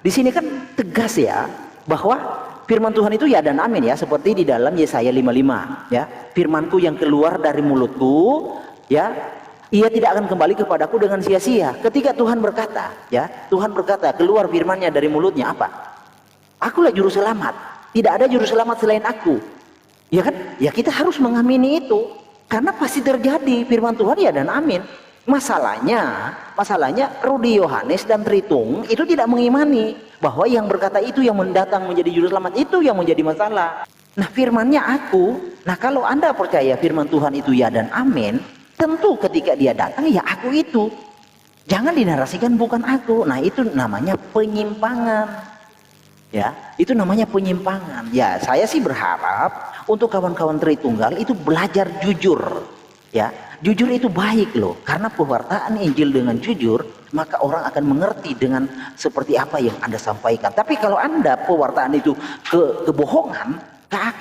Di sini kan tegas ya bahwa firman Tuhan itu ya dan amin ya, seperti di dalam Yesaya 55 ya. Firmanku yang keluar dari mulutku ya, ia tidak akan kembali kepadaku dengan sia-sia. Ketika Tuhan berkata ya, Tuhan berkata keluar firman-Nya dari mulutnya apa? Akulah juru selamat. Tidak ada juru selamat selain aku. Ya kan? Ya kita harus mengamini itu. Karena pasti terjadi firman Tuhan ya dan amin. Masalahnya Rudi Yohanes dan Tritung itu tidak mengimani bahwa yang berkata itu yang mendatang menjadi juru selamat, itu yang menjadi masalah. Nah firmannya aku. Nah kalau Anda percaya firman Tuhan itu ya dan amin, tentu ketika dia datang ya aku itu. Jangan dinarasikan bukan aku. Nah itu namanya penyimpangan. Ya, itu namanya penyimpangan. Ya, saya sih berharap untuk kawan-kawan Tritunggal itu belajar jujur. Ya, jujur itu baik loh, karena pewartaan Injil dengan jujur, maka orang akan mengerti dengan seperti apa yang Anda sampaikan. Tapi kalau Anda pewartaan itu kebohongan, gak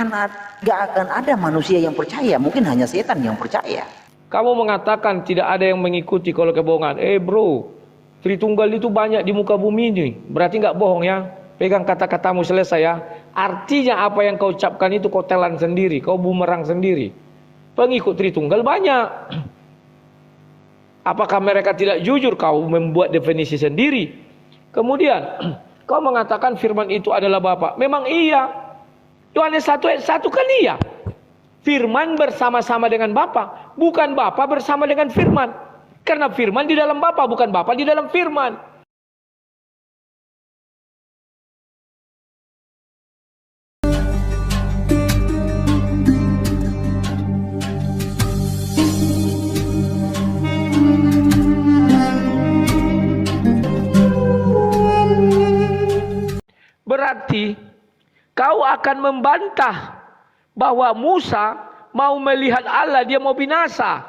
akan ada manusia yang percaya, mungkin hanya setan yang percaya. Kamu mengatakan tidak ada yang mengikuti kalau kebohongan. Bro, Tritunggal itu banyak di muka bumi ini. Berarti nggak bohong ya? Pegang kata-katamu selesai ya. Artinya apa yang kau ucapkan itu kau telan sendiri, kau bumerang sendiri. Pengikut Tritunggal banyak. Apakah mereka tidak jujur? Kau membuat definisi sendiri. Kemudian kau mengatakan firman itu adalah Bapa. Memang iya. Yohanes 1 ayat 1 kan iya. Firman bersama-sama dengan Bapa, bukan Bapa bersama dengan firman. Karena firman di dalam Bapa, bukan Bapa di dalam firman. Berarti kau akan membantah bahwa Musa mau melihat Allah, dia mau binasa.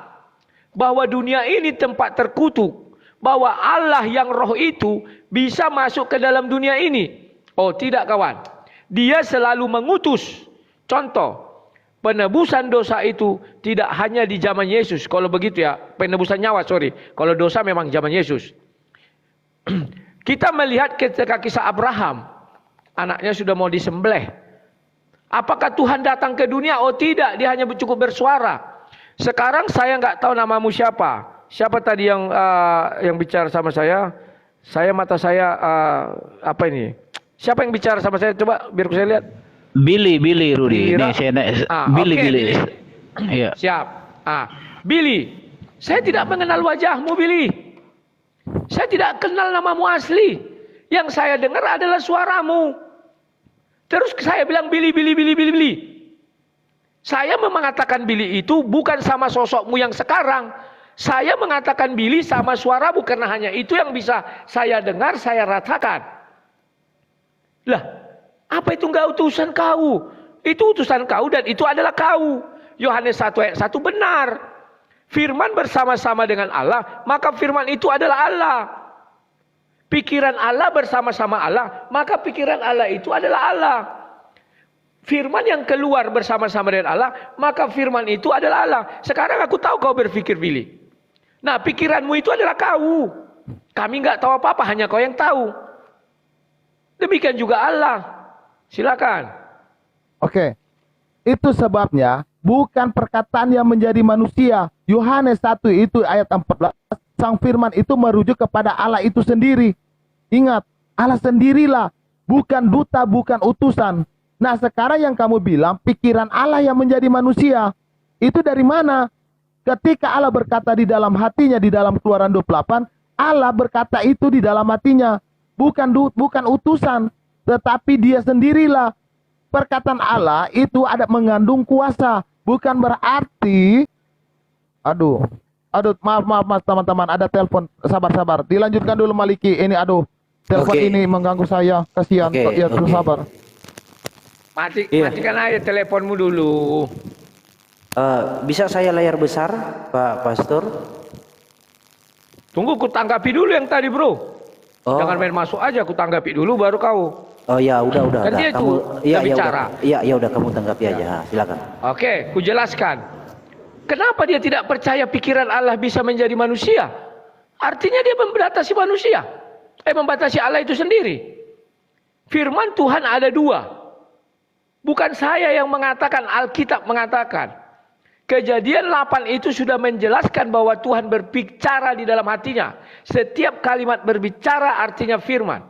Bahwa dunia ini tempat terkutuk. Bahwa Allah yang roh itu bisa masuk ke dalam dunia ini. Oh tidak kawan. Dia selalu mengutus. Contoh, penebusan dosa itu tidak hanya di zaman Yesus. Kalau begitu ya, penebusan nyawa sorry. Kalau dosa memang zaman Yesus. Kita melihat ketika kisah Abraham. Anaknya sudah mau disembelih. Apakah Tuhan datang ke dunia? Oh tidak, dia hanya cukup bersuara. Sekarang saya nggak tahu namamu siapa. Siapa tadi yang bicara sama saya? Mata saya apa ini? Siapa yang bicara sama saya? Coba biar saya lihat. Billy Rudy. Ini saya Billy. Iya. Siap. Billy. Saya tidak mengenal wajahmu Billy. Saya tidak kenal namamu asli. Yang saya dengar adalah suaramu. Terus saya bilang Billy. Saya mengatakan Billy itu bukan sama sosokmu yang sekarang. Saya mengatakan Billy sama suaramu karena hanya itu yang bisa saya dengar, saya rasakan. Lah, apa itu enggak utusan kau? Itu utusan kau dan itu adalah kau. Yohanes 1 ayat 1 benar. Firman bersama-sama dengan Allah, maka firman itu adalah Allah. Pikiran Allah bersama-sama Allah, maka pikiran Allah itu adalah Allah. Firman yang keluar bersama-sama dengan Allah, maka firman itu adalah Allah. Sekarang aku tahu kau berpikir Billy. Nah pikiranmu itu adalah kau. Kami nggak tahu apa-apa, hanya kau yang tahu. Demikian juga Allah. Silakan. Oke. Itu sebabnya bukan perkataan yang menjadi manusia. Yohanes 1 itu ayat 14. Sang firman itu merujuk kepada Allah itu sendiri. Ingat, Allah sendirilah, bukan duta, bukan utusan. Nah sekarang yang kamu bilang pikiran Allah yang menjadi manusia, itu dari mana? Ketika Allah berkata di dalam hatinya, di dalam Keluaran 28, Allah berkata itu di dalam hatinya, bukan utusan, tetapi dia sendirilah. Perkataan Allah itu ada mengandung kuasa, bukan berarti, maaf teman-teman, ada telepon, sabar. Dilanjutkan dulu Maliki, ini telepon ini mengganggu saya, kasihan. Ya terus sabar. Matikan aja teleponmu dulu. Bisa saya layar besar, Pak Pastor? Tunggu, ku tanggapi dulu yang tadi bro. Jangan main masuk aja, ku tanggapi dulu baru kau. Oh ya udah. Kan dia kamu bicara. Iya udah kamu tanggapi aja, silakan. Oke, ku jelaskan. Kenapa dia tidak percaya pikiran Allah bisa menjadi manusia? Artinya dia membatasi manusia. Membatasi Allah itu sendiri. Firman Tuhan ada dua. Bukan saya yang mengatakan, Alkitab mengatakan. Kejadian 8 itu sudah menjelaskan bahwa Tuhan berbicara di dalam hatinya. Setiap kalimat berbicara artinya firman.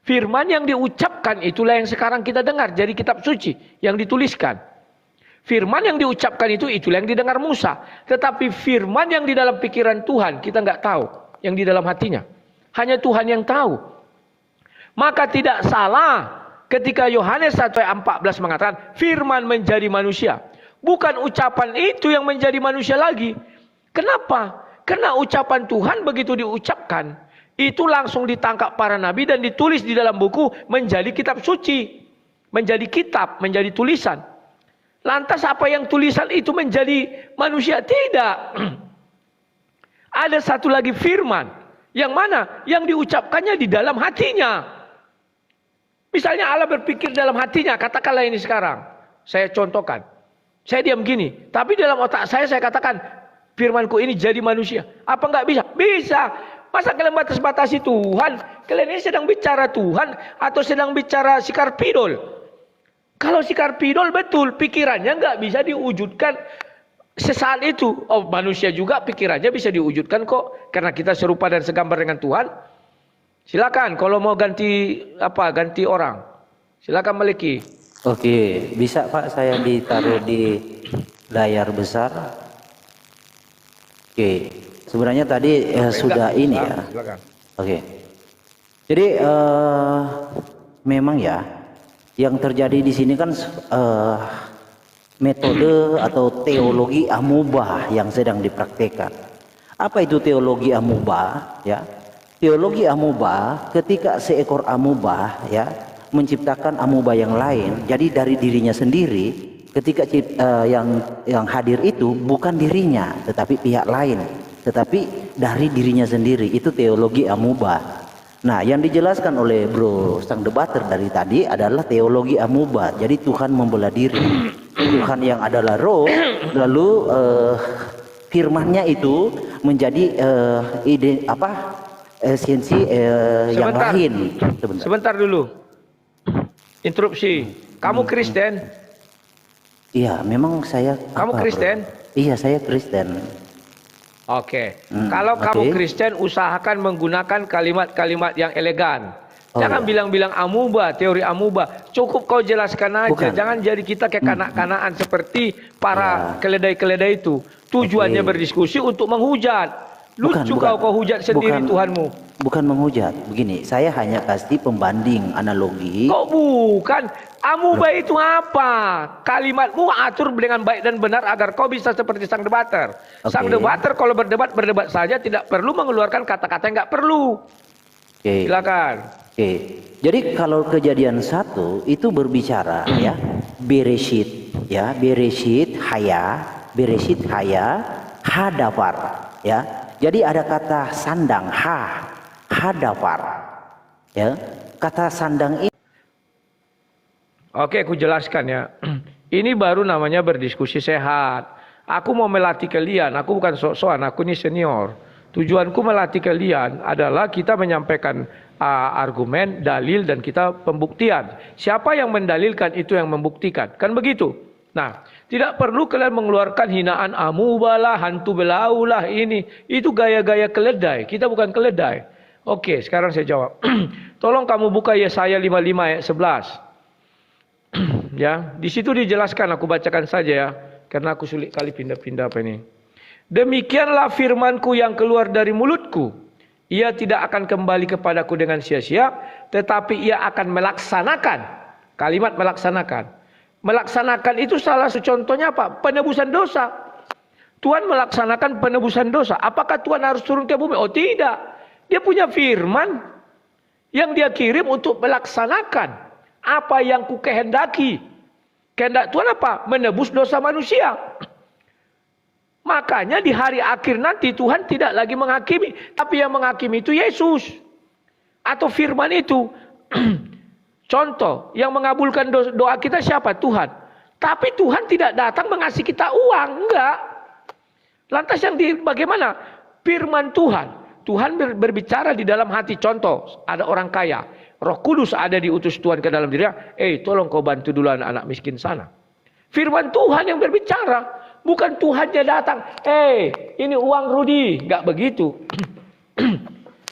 Firman yang diucapkan itulah yang sekarang kita dengar. Jadi kitab suci yang dituliskan. Firman yang diucapkan itulah yang didengar Musa. Tetapi firman yang di dalam pikiran Tuhan kita nggak tahu. Yang di dalam hatinya. Hanya Tuhan yang tahu. Maka tidak salah ketika Yohanes 1:14 mengatakan firman menjadi manusia. Bukan ucapan itu yang menjadi manusia lagi. Kenapa? Karena ucapan Tuhan begitu diucapkan, itu langsung ditangkap para nabi dan ditulis di dalam buku menjadi kitab suci. Menjadi kitab, menjadi tulisan. Lantas apa yang tulisan itu menjadi manusia? Tidak. Ada satu lagi firman. Yang mana? Yang diucapkannya di dalam hatinya. Misalnya Allah berpikir dalam hatinya, katakanlah ini sekarang. Saya contohkan. Saya diam gini, tapi dalam otak saya katakan, firmanku ini jadi manusia. Apa enggak bisa? Bisa. Masa kalian batas-batasi Tuhan? Kalian ini sedang bicara Tuhan atau sedang bicara sikar pidol? Kalau sikar pidol betul, pikirannya enggak bisa diwujudkan sesaat itu. Oh, manusia juga pikirannya bisa diwujudkan kok, karena kita serupa dan segambar dengan Tuhan. Silakan kalau mau ganti orang. Silakan Maliki. Oke, bisa Pak saya ditaruh di layar besar? Oke, sebenarnya tadi sudah ini ya. Oke, jadi memang ya, yang terjadi di sini kan metode atau teologi amuba yang sedang dipraktekkan. Apa itu teologi amuba? Ya, teologi amuba ketika seekor amuba ya menciptakan amuba yang lain, jadi dari dirinya sendiri, ketika yang hadir itu bukan dirinya, tetapi pihak lain, tetapi dari dirinya sendiri. Itu teologi amuba. Nah, yang dijelaskan oleh Bro Sang Debater dari tadi adalah teologi amuba. Jadi Tuhan membelah diri, Tuhan yang adalah roh, lalu firman-Nya itu menjadi esensi yang lain. Sebentar dulu. Interupsi. Kamu Kristen? Iya, memang saya. Kamu Kristen? Iya, saya Kristen. Oke. Kalau kamu Kristen, usahakan menggunakan kalimat-kalimat yang elegan. Jangan bilang-bilang amuba, teori amuba. Cukup kau jelaskan aja. Bukan. Jangan jadi kita kayak kanak-kanakan seperti para keledai-keledai itu. Tujuannya berdiskusi untuk menghujat. Lucu kau hujat sendiri Tuhanmu. Bukan menghujat. Begini, saya hanya kasih pembanding analogi. Kok bukan? Amuba itu apa? Kalimatmu atur dengan baik dan benar agar kau bisa seperti sang debater. Sang debater kalau berdebat saja, tidak perlu mengeluarkan kata-kata yang nggak perlu. Silakan. Jadi kalau Kejadian 1 itu berbicara ya, Bereshit haya, hadafar ya. Jadi ada kata sandang, hadafar ya. Kata sandang ini. Oke, aku jelaskan ya. Ini baru namanya berdiskusi sehat. Aku mau melatih kalian, aku bukan sok-sokan, aku ini senior. Tujuanku melatih kalian adalah kita menyampaikan argumen, dalil, dan kita pembuktian. Siapa yang mendalilkan itu yang membuktikan. Kan begitu? Nah, tidak perlu kalian mengeluarkan hinaan amubalah, hantu belaulah ini. Itu gaya-gaya keledai. Kita bukan keledai. Oke, sekarang saya jawab. Tolong kamu buka Yesaya 55 ayat 11. Ya, di situ dijelaskan, aku bacakan saja ya. Karena aku sulit kali pindah-pindah apa ini. Demikianlah firmanku yang keluar dari mulutku. Ia tidak akan kembali kepadaku dengan sia-sia, tetapi ia akan melaksanakan. Kalimat melaksanakan. Melaksanakan itu salah satu contohnya apa? Penebusan dosa. Tuhan melaksanakan penebusan dosa. Apakah Tuhan harus turun ke bumi? Oh tidak. Dia punya firman yang dia kirim untuk melaksanakan apa yang ku kehendaki. Kehendak Tuhan apa? Menebus dosa manusia. Makanya di hari akhir nanti Tuhan tidak lagi menghakimi. Tapi yang menghakimi itu Yesus. Atau firman itu. Contoh, yang mengabulkan doa kita siapa? Tuhan. Tapi Tuhan tidak datang mengasih kita uang. Enggak. Lantas yang bagaimana? Firman Tuhan. Tuhan berbicara di dalam hati. Contoh, ada orang kaya. Roh Kudus ada diutus Tuhan ke dalam dirinya. Tolong kau bantu dulu anak-anak miskin sana. Firman Tuhan yang berbicara. Bukan Tuhannya datang. Ini uang Rudi. Enggak begitu.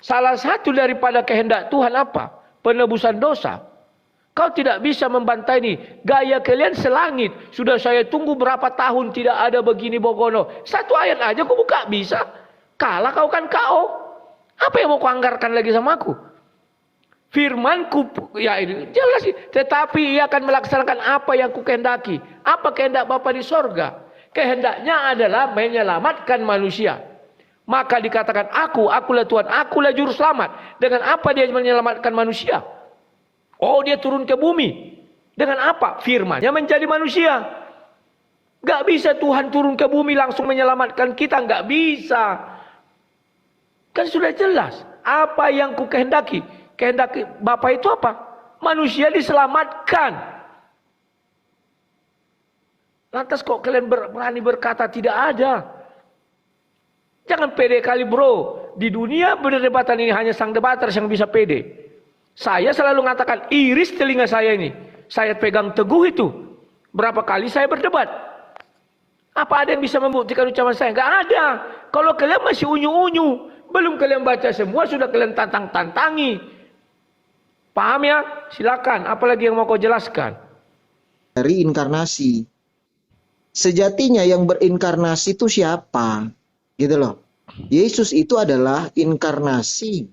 Salah satu daripada kehendak Tuhan apa? Penebusan dosa. Kau tidak bisa membantai ini. Gaya kalian selangit. Sudah saya tunggu berapa tahun tidak ada begini bogono. Satu ayat aja kau buka bisa. Kalah kau kan kau. Apa yang mau kau anggarkan lagi sama aku? Firmanku, ya ini jelas sih. Tetapi ia akan melaksanakan apa yang ku kehendaki. Apa kehendak Bapa di sorga? Kehendaknya adalah menyelamatkan manusia. Maka dikatakan akulah Tuhan, akulah juru selamat. Dengan apa dia menyelamatkan manusia? Dia turun ke bumi. Dengan apa? Firman-Nya menjadi manusia. Gak bisa Tuhan turun ke bumi langsung menyelamatkan kita. Gak bisa. Kan sudah jelas. Apa yang ku kehendaki? Kehendaki Bapa itu apa? Manusia diselamatkan. Lantas kok kalian berani berkata tidak ada? Jangan pede kali bro. Di dunia perdebatan ini hanya sang debater yang bisa pede. Saya selalu mengatakan iris telinga saya ini. Saya pegang teguh itu. Berapa kali saya berdebat. Apa ada yang bisa membuktikan ucapan saya? Enggak ada. Kalau kalian masih unyu-unyu. Belum kalian baca semua sudah kalian tantang-tantangi. Paham ya? Silakan. Apalagi yang mau kau jelaskan? Dari inkarnasi. Sejatinya yang berinkarnasi itu siapa? Gitu loh. Yesus itu adalah inkarnasi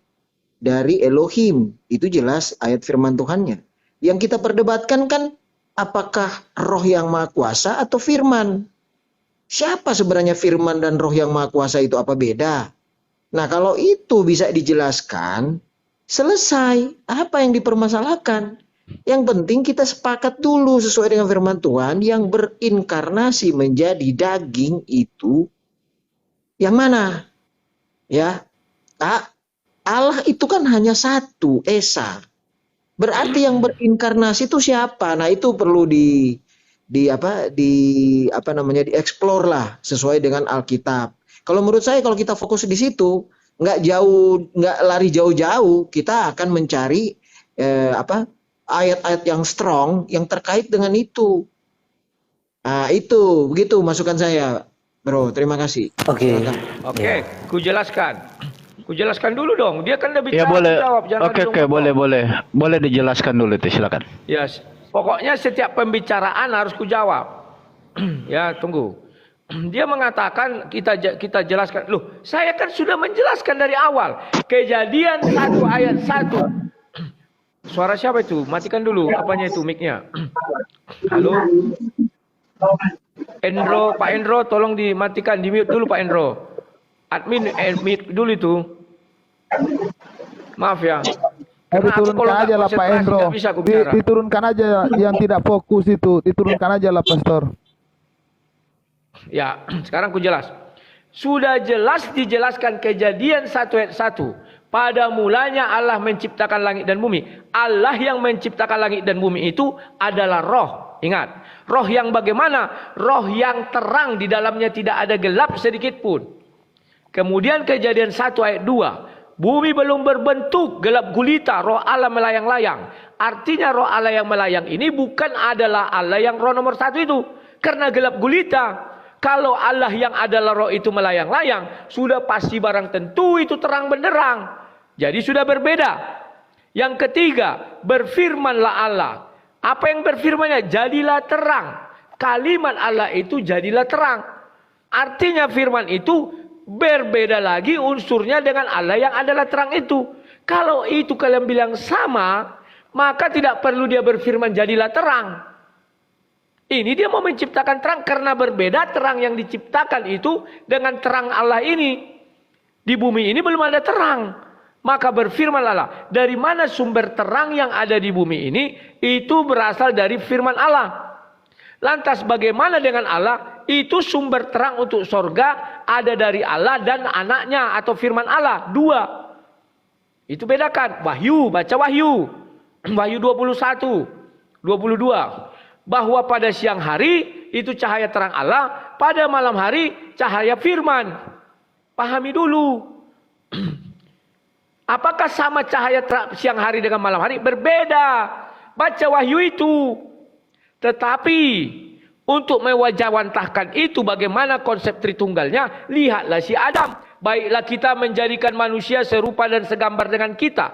dari Elohim. Itu jelas ayat firman Tuhannya. Yang kita perdebatkan kan apakah roh yang maha kuasa atau firman? Siapa sebenarnya firman dan roh yang maha kuasa itu? Apa beda? Nah kalau itu bisa dijelaskan, selesai. Apa yang dipermasalahkan? Yang penting kita sepakat dulu sesuai dengan firman Tuhan. Yang berinkarnasi menjadi daging itu yang mana? Ya, Allah itu kan hanya satu, Esa. Berarti yang berinkarnasi itu siapa? Nah itu perlu dieksplor lah sesuai dengan Alkitab. Kalau menurut saya kalau kita fokus di situ, nggak lari jauh-jauh, kita akan mencari ayat-ayat yang strong yang terkait dengan itu. Nah, itu begitu masukan saya, bro. Terima kasih. Oke. Ku jelaskan dulu dong. Dia kan udah bicara, Ya boleh. jawab. Oke, boleh dijelaskan dulu itu, silakan. Yes. Pokoknya setiap pembicaraan harus ku jawab. Ya, tunggu. Dia mengatakan kita jelaskan. Loh, saya kan sudah menjelaskan dari awal. Kejadian 1 ayat 1. Suara siapa itu? Matikan dulu apanya itu mic-nya. Halo. Pak Endro tolong dimatikan, di mute dulu Pak Endro. Admin mute dulu itu. Maaf ya. Diturunkan aja lah Pak Endro. Diturunkan aja yang tidak fokus itu. Diturunkan aja lah Pastor. Ya, sekarang ku jelas. Sudah jelas dijelaskan Kejadian 1 ayat 1. Pada mulanya Allah menciptakan langit dan bumi. Allah yang menciptakan langit dan bumi itu adalah roh. Ingat, roh yang bagaimana? Roh yang terang, di dalamnya tidak ada gelap sedikit pun. Kemudian Kejadian 1 ayat 2. Bumi belum berbentuk, gelap gulita, roh Allah melayang-layang. Artinya roh Allah yang melayang ini bukan adalah Allah yang roh nomor 1 itu. Karena gelap gulita. Kalau Allah yang adalah roh itu melayang-layang, sudah pasti barang tentu itu terang benderang. Jadi sudah berbeda. Yang ketiga, berfirmanlah Allah. Apa yang berfirmannya? Jadilah terang. Kalimat Allah itu jadilah terang. Artinya firman itu berbeda lagi unsurnya dengan Allah yang adalah terang itu. Kalau itu kalian bilang sama, maka tidak perlu dia berfirman jadilah terang. Ini dia mau menciptakan terang karena berbeda terang yang diciptakan itu dengan terang Allah ini. Di bumi ini belum ada terang. Maka berfirman Allah, dari mana sumber terang yang ada di bumi ini? Itu berasal dari firman Allah. Lantas bagaimana dengan Allah? Itu sumber terang untuk sorga ada dari Allah dan anaknya atau firman Allah. 2. Itu bedakan. Wahyu, baca Wahyu. Wahyu 21, 22. Bahwa pada siang hari itu cahaya terang Allah, pada malam hari cahaya firman. Pahami dulu. Apakah sama cahaya siang hari dengan malam hari? Berbeda. Baca Wahyu itu. Tetapi untuk mewajawantahkan itu bagaimana konsep Tritunggalnya, lihatlah si Adam. Baiklah kita menjadikan manusia serupa dan segambar dengan kita.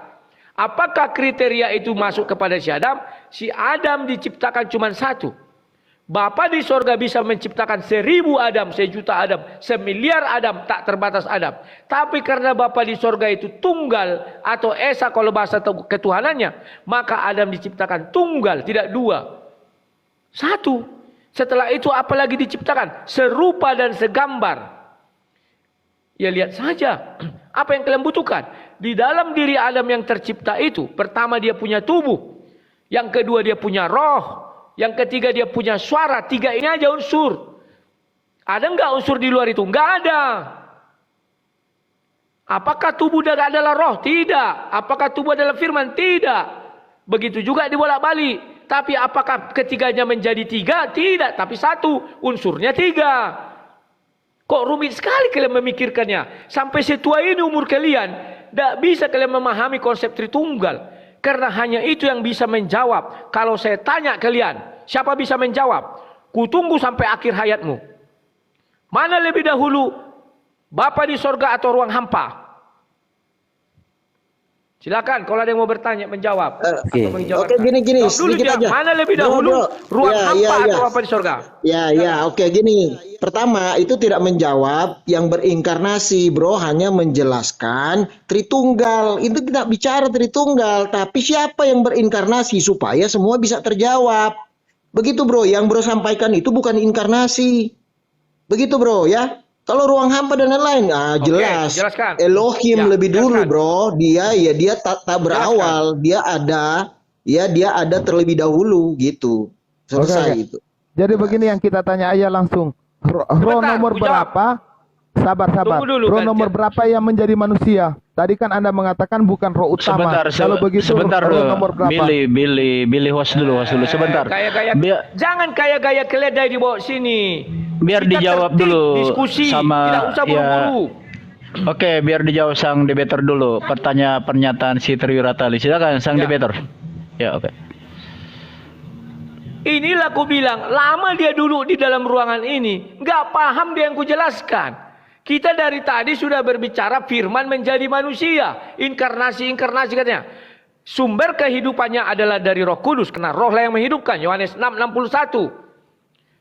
Apakah kriteria itu masuk kepada si Adam? Si Adam diciptakan cuma satu. Bapa di sorga bisa menciptakan 1000 Adam, 1.000.000 Adam, 1.000.000.000 Adam, tak terbatas Adam. Tapi karena Bapa di sorga itu tunggal atau esa kalau bahasa ketuhanannya, maka Adam diciptakan tunggal, tidak dua. Satu. Setelah itu apalagi diciptakan? Serupa dan segambar. Ya lihat saja. Apa yang kalian butuhkan? Di dalam diri Adam yang tercipta itu, pertama dia punya tubuh. Yang kedua dia punya roh. Yang ketiga dia punya suara. 3 ini aja unsur. Ada enggak unsur di luar itu? Enggak ada. Apakah tubuh adalah roh? Tidak. Apakah tubuh adalah firman? Tidak. Begitu juga dibolak-balik. Tapi apakah ketiganya menjadi 3? Tidak. Tapi 1. Unsurnya 3. Kok rumit sekali kalian memikirkannya. Sampai setua ini umur kalian. Tidak bisa kalian memahami konsep Tritunggal. Karena hanya itu yang bisa menjawab. Kalau saya tanya kalian, siapa bisa menjawab? Kutunggu sampai akhir hayatmu. Mana lebih dahulu? Bapa di sorga atau ruang hampa? Silakan kalau ada yang mau bertanya menjawab. Oke. Oke, gini sedikit aja. Mana lebih dahulu? Ruang hampa atau Bapa di sorga? Oke, gini. Pertama, itu tidak menjawab yang berinkarnasi, bro, hanya menjelaskan Tritunggal. Itu tidak bicara Tritunggal, tapi siapa yang berinkarnasi supaya semua bisa terjawab. Begitu, bro. Yang bro sampaikan itu bukan inkarnasi. Begitu, bro, ya. Kalau ruang hampa dan lain-lain, jelas. Jelaskan. Elohim Ya, lebih dulu, jelaskan. bro. Dia tak berawal, dia ada terlebih dahulu gitu. Selesai Oke. itu. Jadi begini yang kita tanya aja langsung. Roh Sebentar, nomor aku jawab. berapa? Sabar. Tunggu dulu, Roh gantian. nomor berapa yang menjadi manusia? Tadi kan Anda mengatakan bukan roh utama. Kalau begitu sebentar roh dulu. nomor berapa? Billy host dulu sebentar. Jangan kayak-kayak keledai di bawah sini. Biar Kita dijawab tertib, dulu diskusi, sama tidak usah buru-buru. Oke, biar dijawab sang debater dulu. Pernyataan si Triwira tadi. Silakan sang Ya. debater. Ya, oke. Inilah aku bilang, lama dia duduk di dalam ruangan ini, nggak paham dia yang kujelaskan. Kita dari tadi sudah berbicara firman menjadi manusia, inkarnasi katanya. Sumber kehidupannya adalah dari Roh Kudus, karena Roh lah yang menghidupkan. Yohanes 6:61.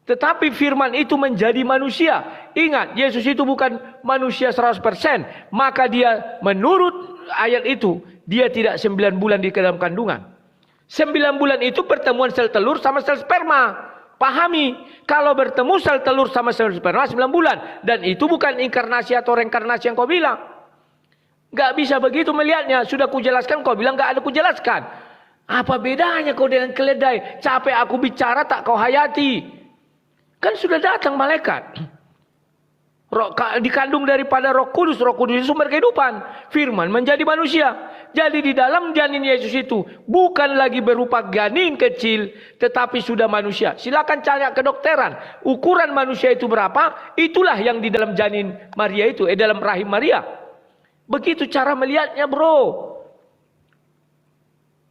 Tetapi firman itu menjadi manusia. Ingat, Yesus itu bukan manusia 100%. Maka dia menurut ayat itu, dia tidak 9 bulan di dalam kandungan. 9 bulan itu pertemuan sel telur sama sel sperma. Pahami, kalau bertemu sel telur sama sel sperma 9 bulan. Dan itu bukan inkarnasi atau reinkarnasi yang kau bilang. Gak bisa begitu melihatnya. Sudah kujelaskan, kau bilang gak ada kujelaskan. Apa bedanya kau dengan keledai? Capek aku bicara tak kau hayati. Kan sudah datang malaikat. Dikandung daripada Roh Kudus. Roh Kudus itu sumber kehidupan. Firman menjadi manusia. Jadi di dalam janin Yesus itu bukan lagi berupa janin kecil, tetapi sudah manusia. Silakan tanya kedokteran. Ukuran manusia itu berapa? Itulah yang di dalam janin Maria itu, dalam rahim Maria. Begitu cara melihatnya, bro.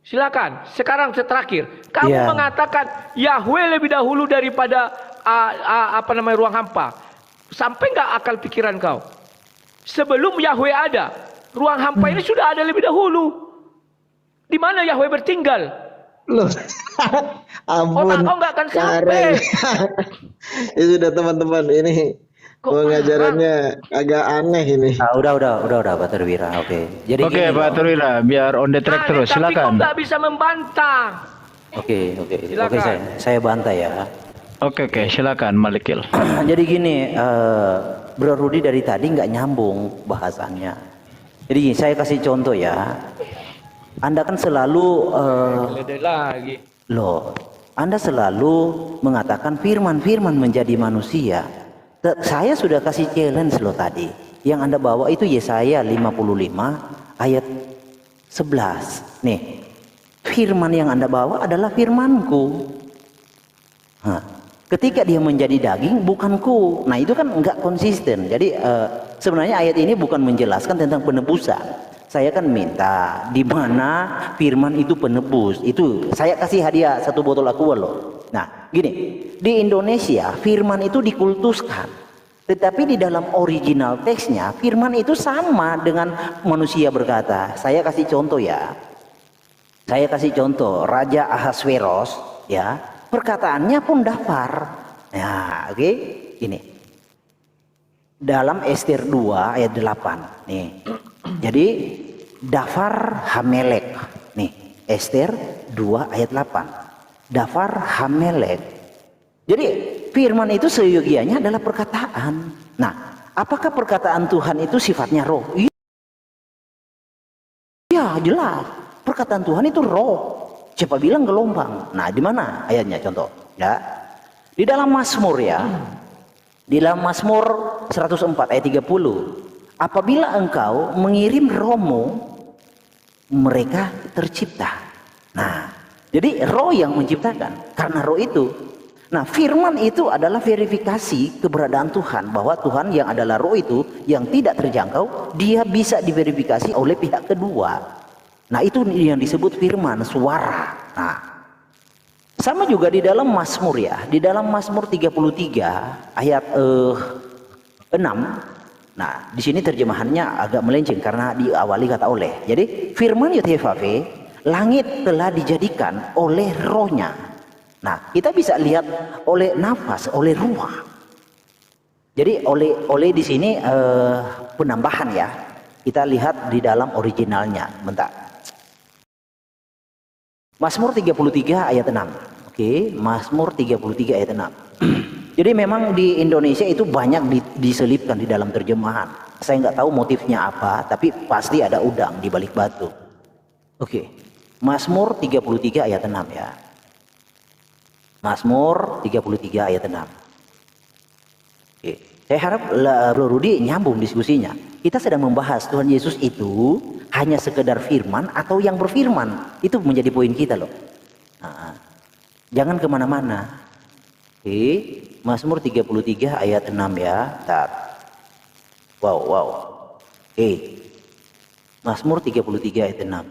Silakan. Sekarang terakhir, kamu mengatakan Yahweh lebih dahulu daripada ruang hampa. Sampai nggak akal pikiran kau? Sebelum Yahweh ada, ruang hampa ini sudah ada lebih dahulu. Di mana Yahweh bertinggal? Loh. Ampun. Otak kau nggak akan sampai. Ya sudah teman-teman, ini pengajarannya agak aneh ini. Udah Pak Triwira. Oke. Jadi Oke, gini, Pak Triwira, biar on the track terus. Tapi kau Silakan. nggak bisa membantah. Oke, Silakan. saya bantah ya. Oke, silakan Malikil. Jadi gini, Bro Rudi dari tadi nggak nyambung bahasannya. Jadi gini, saya kasih contoh ya. Anda kan selalu Anda selalu mengatakan firman menjadi manusia. Saya sudah kasih challenge loh tadi. Yang Anda bawa itu Yesaya 55 ayat 11. Nih, firman yang Anda bawa adalah firmanku. Ketika dia menjadi daging, bukanku. Nah itu kan enggak konsisten. Jadi sebenarnya ayat ini bukan menjelaskan tentang penebusan. Saya kan minta di mana firman itu penebus. Itu saya kasih hadiah 1 botol aqua loh. Nah, gini, di Indonesia firman itu dikultuskan. Tetapi di dalam original teksnya firman itu sama dengan manusia berkata. Saya kasih contoh ya. Saya kasih contoh Raja Ahasveros ya, perkataannya pun dafar. Nah, oke, ini. Dalam Ester 2 ayat 8 nih. Jadi Dafar Hamelek nih, Ester 2 ayat 8. Dafar Hamelek. Jadi firman itu seyogianya adalah perkataan. Nah, apakah perkataan Tuhan itu sifatnya roh? Iya, jelas. Perkataan Tuhan itu roh. Siapa bilang gelombang? Nah, di mana ayatnya contoh? Ya. Di dalam Mazmur ya. Di dalam Mazmur 104 ayat 30. Apabila engkau mengirim rohmu, mereka tercipta. Nah, jadi roh yang menciptakan. Karena roh itu. Nah, firman itu adalah verifikasi keberadaan Tuhan. Bahwa Tuhan yang adalah roh itu, yang tidak terjangkau, dia bisa diverifikasi oleh pihak kedua. Nah, itu yang disebut firman, suara. Nah, sama juga di dalam Mazmur ya. Di dalam Mazmur 33 ayat 6. Nah, di sini terjemahannya agak melenceng karena diawali kata oleh. Jadi firman Yehovah, langit telah dijadikan oleh rohnya. Nah, kita bisa lihat oleh nafas, oleh ruah. Jadi oleh di sini penambahan ya. Kita lihat di dalam originalnya. Bentar. Mazmur 33 ayat 6. Oke, Mazmur 33 ayat 6. Jadi memang di Indonesia itu banyak diselipkan di dalam terjemahan. Saya nggak tahu motifnya apa, tapi pasti ada udang di balik batu. Oke, Mazmur 33 ayat 6 ya. Mazmur 33 ayat 6. Oke, saya harap Bro Rudi nyambung diskusinya. Kita sedang membahas Tuhan Yesus itu hanya sekedar firman atau yang berfirman. Itu menjadi poin kita loh. Nah, jangan kemana-mana. Oke, Mazmur 33 ayat 6 ya. Bentar. Wow. Oke. Mazmur 33 ayat 6.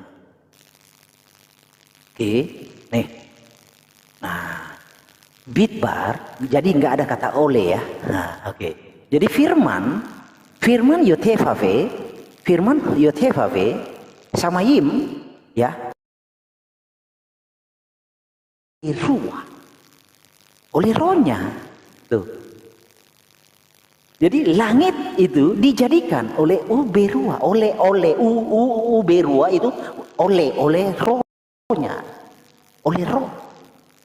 Oke, nih. Nah, bitbar, jadi nggak ada kata oleh ya. Nah, oke. Jadi firman Yehovah, Samayim ya. Ruah. Oleh rohnya tuh. Jadi langit itu dijadikan oleh uberua, oleh uberua itu oleh rohnya, oleh roh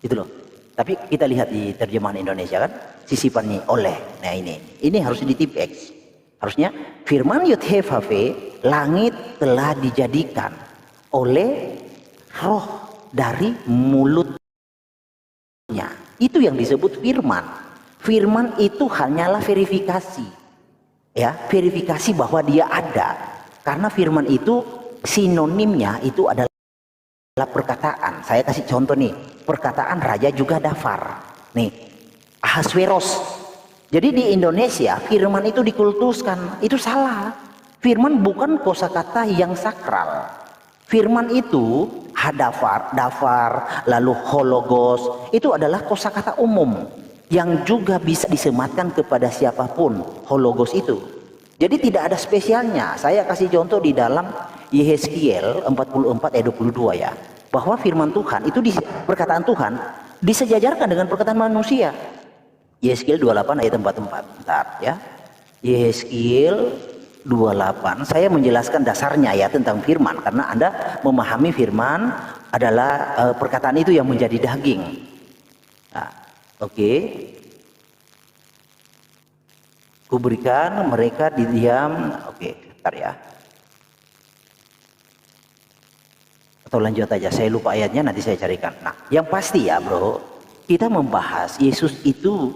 itu loh. Tapi kita lihat di terjemahan Indonesia kan sisipannya oleh. Nah ini harus ditipeks. Harusnya firman Yehovah, langit telah dijadikan oleh roh dari mulutnya. Itu yang disebut firman. Firman itu hanyalah verifikasi. Ya, verifikasi bahwa dia ada. Karena firman itu sinonimnya itu adalah perkataan. Saya kasih contoh nih. Perkataan raja juga dafar. Nih, Ahasveros. Jadi di Indonesia firman itu dikultuskan. Itu salah. Firman bukan kosakata yang sakral. Firman itu dafar, lalu hologos, itu adalah kosakata umum yang juga bisa disematkan kepada siapapun, hologos itu. Jadi tidak ada spesialnya. Saya kasih contoh di dalam Yehezkiel 44 ayat 22 ya, bahwa firman Tuhan itu perkataan Tuhan disejajarkan dengan perkataan manusia. Yehezkiel 28 ayat 44. Bentar ya. Yehezkiel 28, saya menjelaskan dasarnya ya tentang firman, karena Anda memahami firman adalah perkataan itu yang menjadi daging. Nah, oke. Kuberikan mereka di diam. Oke, bentar ya. Atau lanjut aja, saya lupa ayatnya, nanti saya carikan. Nah, yang pasti ya bro, kita membahas Yesus itu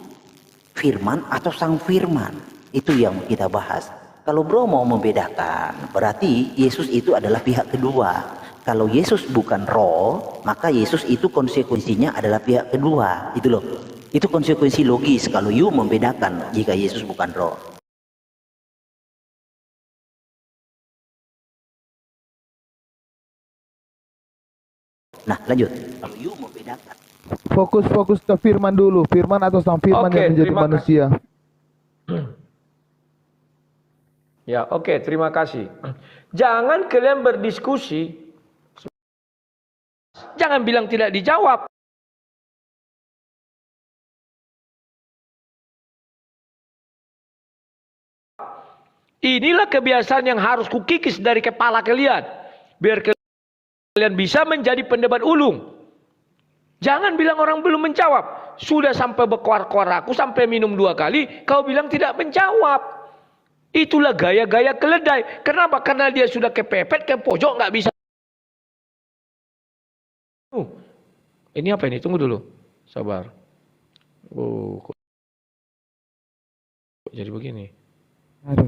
firman atau sang firman. Itu yang kita bahas. Kalau bro mau membedakan, berarti Yesus itu adalah pihak kedua. Kalau Yesus bukan roh, maka Yesus itu konsekuensinya adalah pihak kedua. Itu loh. Itu konsekuensi logis kalau you membedakan jika Yesus bukan roh. Nah, lanjut. Kalau you membedakan. Fokus ke firman dulu. Firman atau sang firman Oke, yang menjadi terima manusia. Ya, oke, terima kasih. Jangan kalian berdiskusi. Jangan bilang tidak dijawab. Inilah kebiasaan yang harus kukikis dari kepala kalian. Biar kalian bisa menjadi pendebat ulung. Jangan bilang orang belum menjawab. Sudah sampai berkoar-koar aku, sampai minum 2 kali, kau bilang tidak menjawab. Itulah gaya-gaya keledai. Kenapa? Karena dia sudah kepepet, ke pojok, nggak bisa. Ini apa ini? Tunggu dulu. Sabar. Kok jadi begini? Aduh.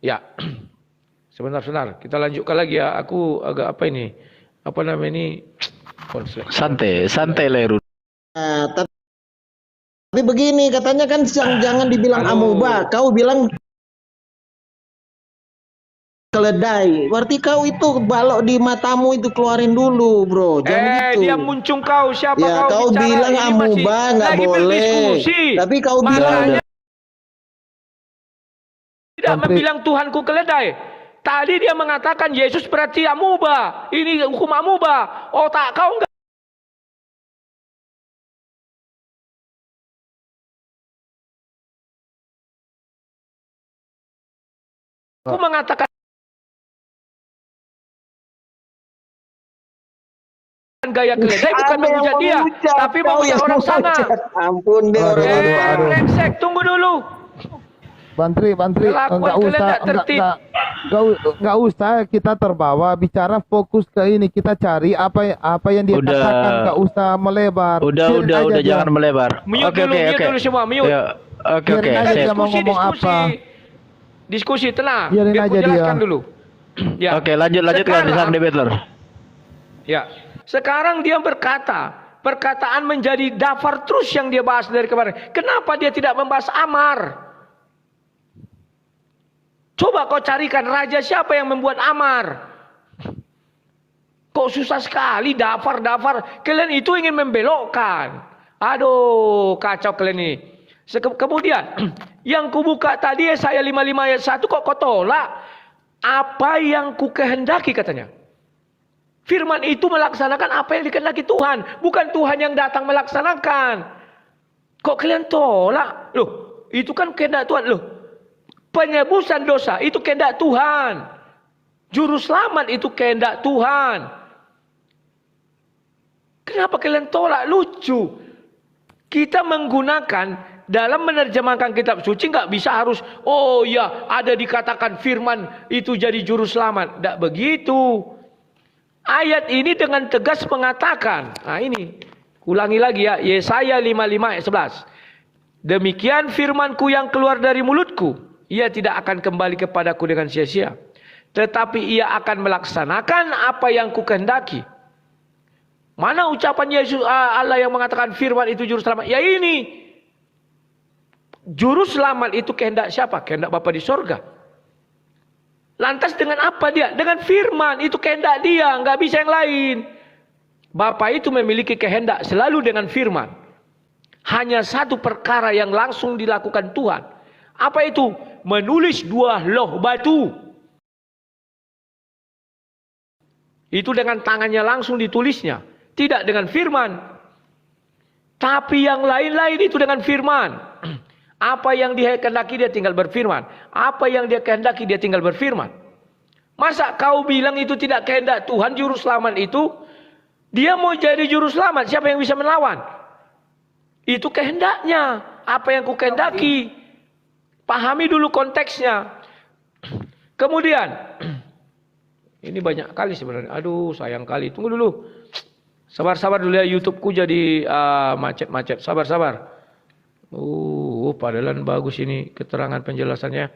Ya, sebentar. Kita lanjutkan lagi ya. Aku agak apa ini? Apa namanya ini? Santai Leru. Nah, tapi begini katanya kan jangan dibilang amuba, kau bilang keledai. Berarti kau itu balok di matamu itu keluarin dulu, bro. Jangan gitu. Dia muncung kau. Siapa Ya, kau bicara? bilang Ini amuba masih nggak lagi boleh. berdiskusi. Tapi kau Makanya bilang tidak membilang Tuhanku keledai. Tadi dia mengatakan Yesus berarti amuba. Ini hukum amuba. Otak kau enggak. Aku mengatakan gaya keledai bukan menghujat dia, tapi menghujat orang sana. Ampun deh orang itu. Brengsek, tunggu dulu. Bantri, Kelakuan kalian tak tertib. enggak usah kita terbawa bicara, fokus ke ini, kita cari apa yang dia Udah. katakan, enggak usah melebar. Biarin aja Udah dia. jangan melebar. Mute dulu semua, mute. Ya, Oke, Biarin aja sip. dia mau ngomong apa. Diskusi tenang. Biarin Biar aja aku jelaskan dia. dulu. Ya. Oke, lanjutkan Sekarang- sang debater. Ya. Sekarang dia berkata, perkataan menjadi dafar terus yang dia bahas dari kemarin. Kenapa dia tidak membahas Amar? Coba kau carikan raja siapa yang membuat Amar. Kok susah sekali dafar. Kalian itu ingin membelokkan. Aduh, kacau kalian ini. Kemudian, yang kubuka tadi Yesaya 55 ayat 1 kok kau tolak? Apa yang ku kehendaki katanya. Firman itu melaksanakan apa yang dikehendaki Tuhan. Bukan Tuhan yang datang melaksanakan. Kok kalian tolak? Loh, itu kan kehendak Tuhan. Loh, penebusan dosa itu kehendak Tuhan. Juru selamat itu kehendak Tuhan. Kenapa kalian tolak? Lucu. Kita menggunakan dalam menerjemahkan kitab suci nggak bisa harus oh ya ada dikatakan firman itu jadi juru selamat. Tidak begitu. Ayat ini dengan tegas mengatakan. Nah ini ulangi lagi ya, Yesaya 55 ayat 11. Demikian firmanku yang keluar dari mulutku, ia tidak akan kembali kepadaku dengan sia-sia, tetapi ia akan melaksanakan apa yang kukehendaki. Mana ucapan Yesus Allah yang mengatakan firman itu juru selamat? Ya ini. Juru selamat itu kehendak siapa? Kehendak Bapa di sorga. Lantas dengan apa dia? Dengan firman, itu kehendak dia, nggak bisa yang lain. Bapa itu memiliki kehendak selalu dengan firman. Hanya satu perkara yang langsung dilakukan Tuhan. Apa itu? Menulis 2 loh batu. Itu dengan tangannya langsung ditulisnya. Tidak dengan firman. Tapi yang lain-lain itu dengan firman. Apa yang dia kehendaki dia tinggal berfirman. Apa yang dia kehendaki dia tinggal berfirman. Masa kau bilang itu tidak kehendak Tuhan juru selamat itu? Dia mau jadi juru selamat, siapa yang bisa melawan? Itu kehendaknya. Apa yang ku kehendaki. Pahami dulu konteksnya. Kemudian ini banyak kali sebenarnya. Aduh sayang kali. Tunggu dulu. Sabar dulu ya, YouTubeku jadi macet-macet. Sabar. Padahal bagus ini keterangan penjelasannya.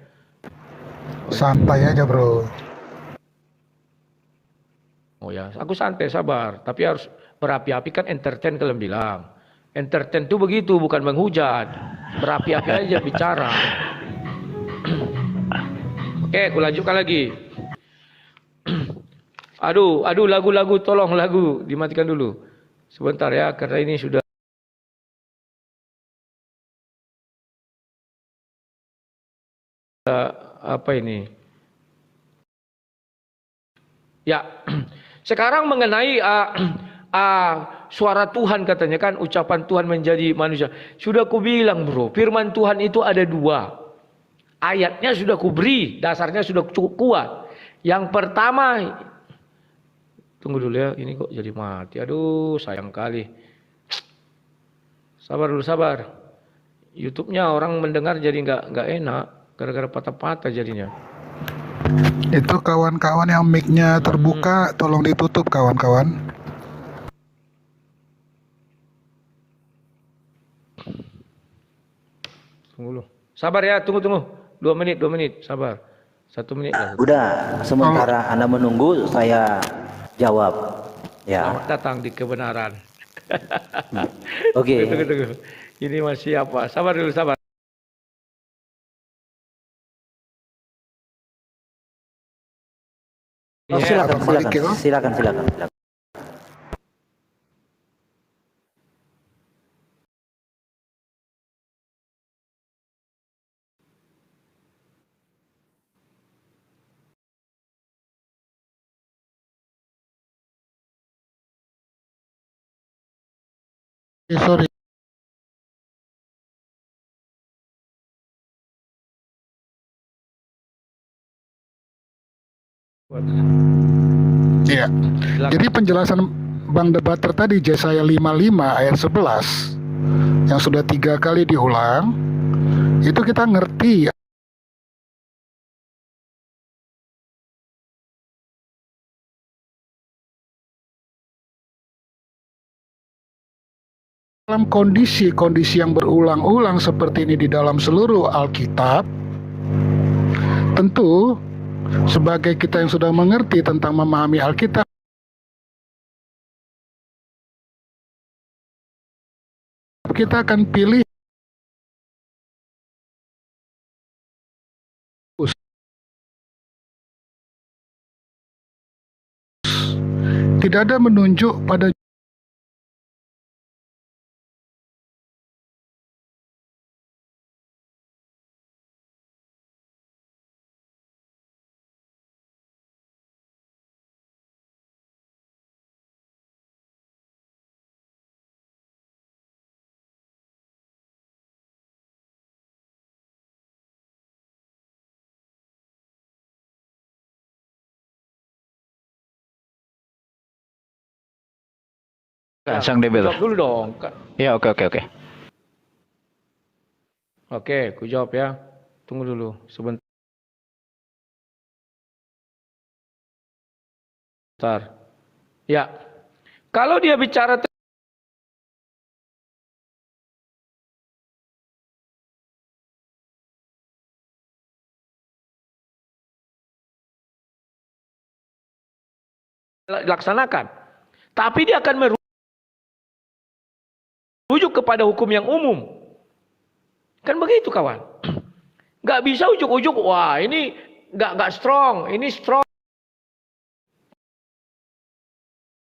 Santai aja bro. Oh ya, aku santai, sabar. Tapi harus berapi-api kan entertain kalian bilang. Entertain itu begitu, bukan menghujat. Berapi-api aja bicara. Oke, aku lanjutkan lagi. Aduh, lagu-lagu, tolong lagu dimatikan dulu. Sebentar ya, karena ini sudah apa ini? Ya, sekarang mengenai suara Tuhan katanya kan, ucapan Tuhan menjadi manusia. Sudah kubilang bro, firman Tuhan itu ada dua. Ayatnya sudah kuberi, dasarnya sudah cukup kuat. Yang pertama, tunggu dulu ya, ini kok jadi mati. Aduh, sayang kali. Sabar dulu, sabar. YouTube-nya orang mendengar jadi nggak enak, gara-gara patah-patah jadinya. Itu kawan-kawan yang mic-nya terbuka, tolong ditutup kawan-kawan. Tunggu dulu. Sabar ya, tunggu. 2 menit, sabar. 1 menit lah. Udah, sementara Anda menunggu, saya jawab. Ya. Selamat datang di kebenaran. Oke. Tunggu. Ini masih apa? Sabar dulu, sabar. Oh, silakan. Sorry. Iya. Jadi penjelasan Bang Debater tadi Yesaya 55 ayat 11 yang sudah 3 kali diulang, itu kita ngerti dalam kondisi-kondisi yang berulang-ulang seperti ini di dalam seluruh Alkitab. Tentu sebagai kita yang sudah mengerti tentang memahami Alkitab, kita akan pilih tidak ada menunjuk pada Sang debater. Jawab dulu dong. Ya, oke. Oke, ku jawab ya. Tunggu dulu, sebentar. Ya, kalau dia bicara laksanakan, tapi dia akan merujuk kepada hukum yang umum. Kan begitu kawan. Nggak bisa ujuk-ujuk, wah ini nggak strong, ini strong.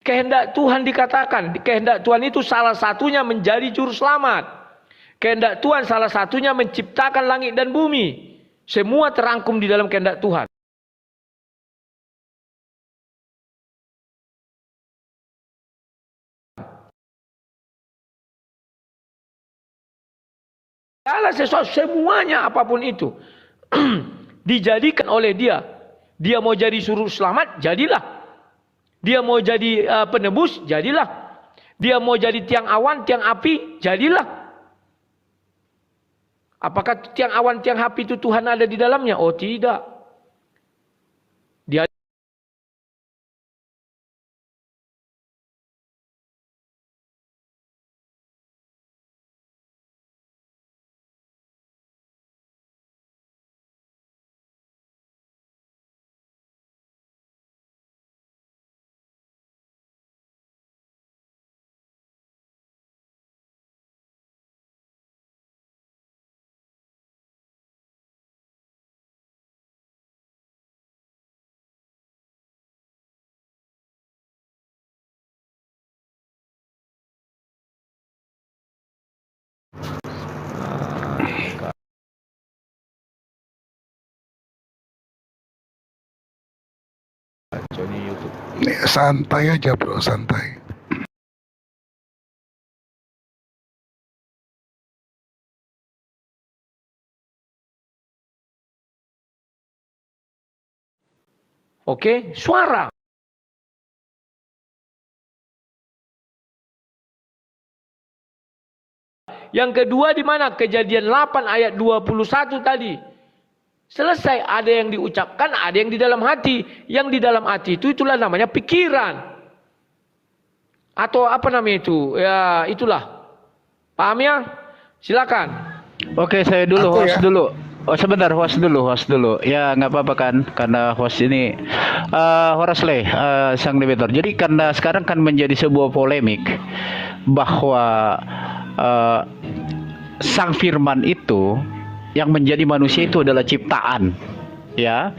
Kehendak Tuhan dikatakan, kehendak Tuhan itu salah satunya menjadi juru selamat. Kehendak Tuhan salah satunya menciptakan langit dan bumi. Semua terangkum di dalam kehendak Tuhan. Segala sesuatu, semuanya apapun itu dijadikan oleh dia. Dia mau jadi suruh selamat, jadilah. Dia mau jadi penebus, jadilah. Dia mau jadi tiang awan, tiang api, jadilah. Apakah tiang awan, tiang api itu Tuhan ada di dalamnya? Oh tidak. Dia Nih, santai aja bro, santai. Oke, suara. Yang kedua di mana? Kejadian 8 ayat 21 tadi. Selesai, ada yang diucapkan, ada yang di dalam hati. Yang di dalam hati itu itulah namanya pikiran. Atau apa namanya itu? Ya, itulah. Paham ya? Silakan. Oke, saya dulu Aku host ya. dulu. Oh sebentar, host dulu. Ya nggak apa-apa kan, karena host ini Horace sang debater. Jadi karena sekarang kan menjadi sebuah polemik bahwa sang firman itu yang menjadi manusia itu adalah ciptaan, ya,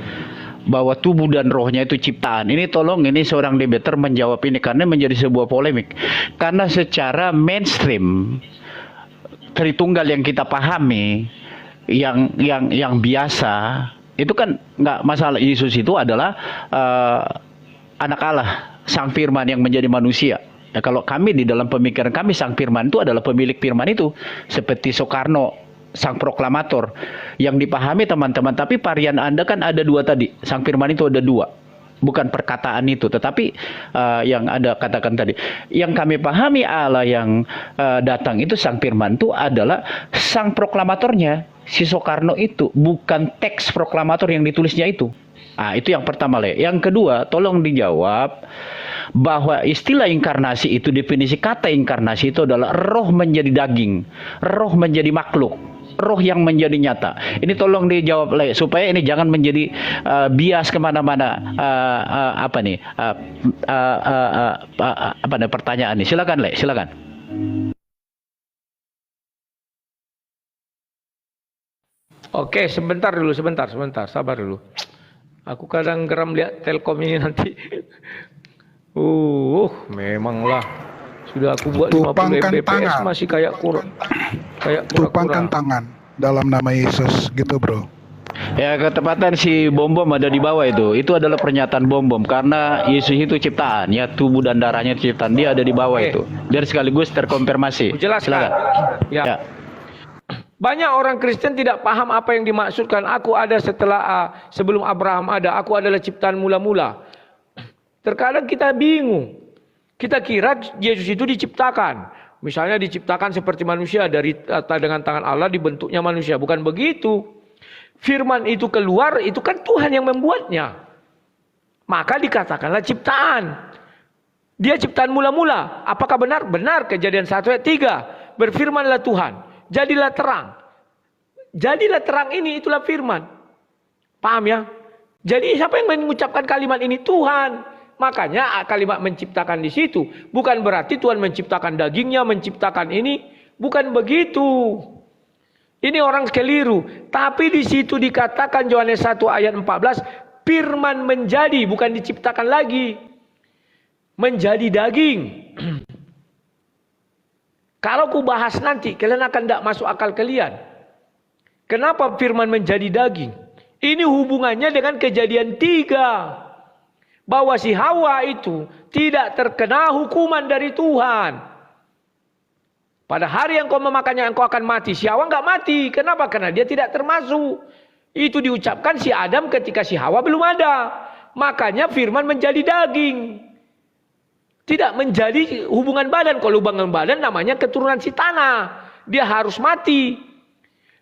bahwa tubuh dan rohnya itu ciptaan. Ini tolong, ini seorang debater menjawab ini karena menjadi sebuah polemik. Karena secara mainstream Tritunggal yang kita pahami, yang biasa itu kan nggak masalah. Yesus itu adalah anak Allah, sang firman yang menjadi manusia. Ya, kalau kami di dalam pemikiran kami, sang firman itu adalah pemilik firman itu, seperti Soekarno, sang proklamator yang dipahami teman-teman. Tapi varian Anda kan ada dua tadi, sang firman itu ada dua, bukan perkataan itu, tetapi yang Anda katakan tadi. Yang kami pahami Allah yang datang itu, sang firman itu adalah sang proklamatornya, si Soekarno itu, bukan teks proklamator yang ditulisnya itu. Nah, itu yang pertama, Le. Yang kedua, tolong dijawab bahwa istilah inkarnasi itu, definisi kata inkarnasi itu adalah roh menjadi daging, roh menjadi makhluk, roh yang menjadi nyata. Ini tolong dijawab, Le, supaya ini jangan menjadi bias kemana-mana. Pertanyaan ini. Silakan, Le, silakan. Oke, sebentar, sabar dulu. Aku kadang geram lihat Telkom ini nanti. Memanglah. Sudah aku buat 50 Tumpangkan Mbps tangan. masih kayak kurang. Tumpangkan tangan dalam nama Yesus gitu bro. Ya, ketepatan si bom-bom ada di bawah itu. Itu adalah pernyataan bom-bom karena Yesus itu ciptaan, ya, tubuh dan darahnya ciptaan. Dia ada di bawah itu. Biar sekaligus terkonfirmasi. Jelaskan. Silakan. Ya. Banyak orang Kristen tidak paham apa yang dimaksudkan. Aku ada setelah sebelum Abraham ada. Aku adalah ciptaan mula-mula. Terkadang kita bingung. Kita kira Yesus itu diciptakan. Misalnya diciptakan seperti manusia dari dengan tangan Allah, dibentuknya manusia. Bukan begitu. Firman itu keluar, itu kan Tuhan yang membuatnya. Maka dikatakanlah ciptaan. Dia ciptaan mula-mula. Apakah benar? Benar. Kejadian 1 ayat 3. Berfirmanlah Tuhan. Jadilah terang. Jadilah terang ini, itulah firman. Paham ya? Jadi siapa yang mengucapkan kalimat ini? Tuhan. Makanya kalimat menciptakan di situ. Bukan berarti Tuhan menciptakan dagingnya, menciptakan ini. Bukan begitu. Ini orang keliru. Tapi di situ dikatakan Yohanes 1 ayat 14. Firman menjadi, bukan diciptakan lagi. Menjadi daging. Kalau ku bahas nanti, kalian akan tidak masuk akal kalian. Kenapa firman menjadi daging? Ini hubungannya dengan kejadian 3. Bahwa si Hawa itu tidak terkena hukuman dari Tuhan. Pada hari yang kau memakannya engkau akan mati. Si Hawa enggak mati. Kenapa? Karena dia tidak termasuk. Itu diucapkan si Adam ketika si Hawa belum ada. Makanya firman menjadi daging. Tidak menjadi hubungan badan. Kalau hubungan badan namanya keturunan si tanah. Dia harus mati.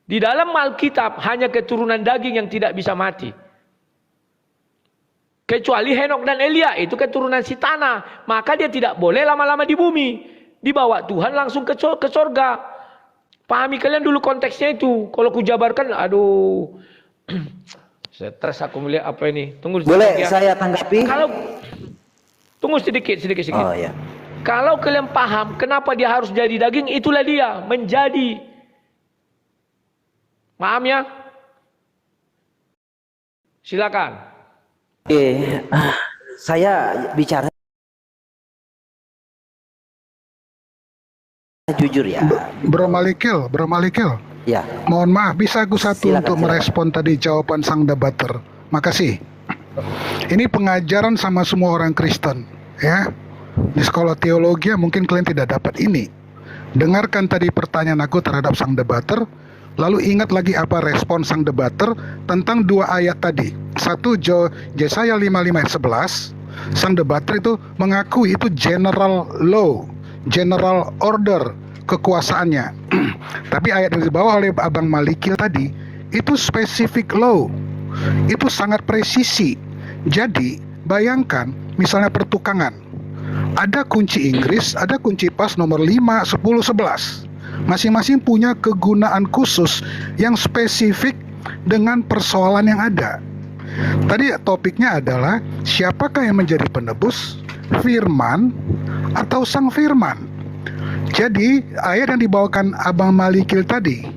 Di dalam Alkitab hanya keturunan daging yang tidak bisa mati. Kecuali Henok dan Elia, itu keturunan si tanah. Maka dia tidak boleh lama-lama di bumi. Dibawa Tuhan langsung ke sorga. Pahami kalian dulu konteksnya itu. Kalau ku jabarkan, aduh. Stres aku melihat apa ini. Tunggu sedikit. Boleh Ya. saya tanggapi? Tunggu sedikit. Oh ya. Kalau kalian paham kenapa dia harus jadi daging, itulah dia. Menjadi. Paham ya? Silakan. Oke, saya bicara jujur ya. Bro Malikil. Ya. Mohon maaf, bisa aku satu Silakan, untuk silakan. merespon tadi jawaban sang debater. Makasih. Ini pengajaran sama semua orang Kristen, ya. Di sekolah teologi mungkin kalian tidak dapat ini. Dengarkan tadi pertanyaan aku terhadap sang debater, lalu ingat lagi apa respon sang debater tentang dua ayat tadi. Satu, Yesaya 55 ayat 11, sang debater itu mengakui itu general law, general order kekuasaannya. Tapi ayat yang dibawa oleh Abang Malikil tadi, itu specific law, itu sangat presisi. Jadi, bayangkan misalnya pertukangan. Ada kunci Inggris, ada kunci pas nomor 5, 10, 11. Masing-masing punya kegunaan khusus yang spesifik dengan persoalan yang ada. Tadi topiknya adalah siapakah yang menjadi penebus, firman atau sang firman. Jadi, ayat yang dibawakan Abang Malikil tadi,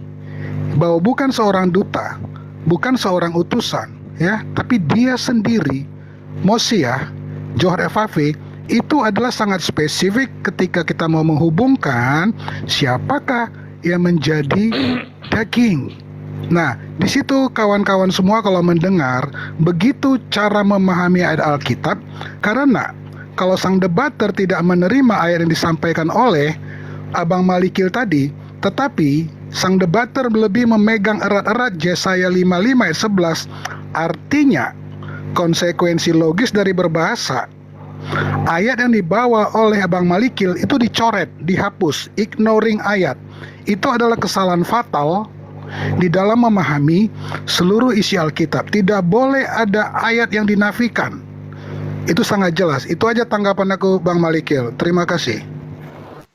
bahwa bukan seorang duta, bukan seorang utusan, ya, tapi dia sendiri, Mosiah, Johor FAV, itu adalah sangat spesifik ketika kita mau menghubungkan siapakah yang menjadi daging. Nah, di situ kawan-kawan semua kalau mendengar begitu cara memahami ayat Alkitab, karena kalau sang debater tidak menerima ayat yang disampaikan oleh Abang Malikil tadi, tetapi sang debater lebih memegang erat-erat Yesaya 55 ayat 11, artinya konsekuensi logis dari berbahasa, ayat yang dibawa oleh Abang Malikil itu dicoret, dihapus, ignoring ayat. Itu adalah kesalahan fatal di dalam memahami seluruh isi Alkitab. Tidak boleh ada ayat yang dinafikan. Itu sangat jelas. Itu aja tanggapan aku, Bang Malikil. Terima kasih.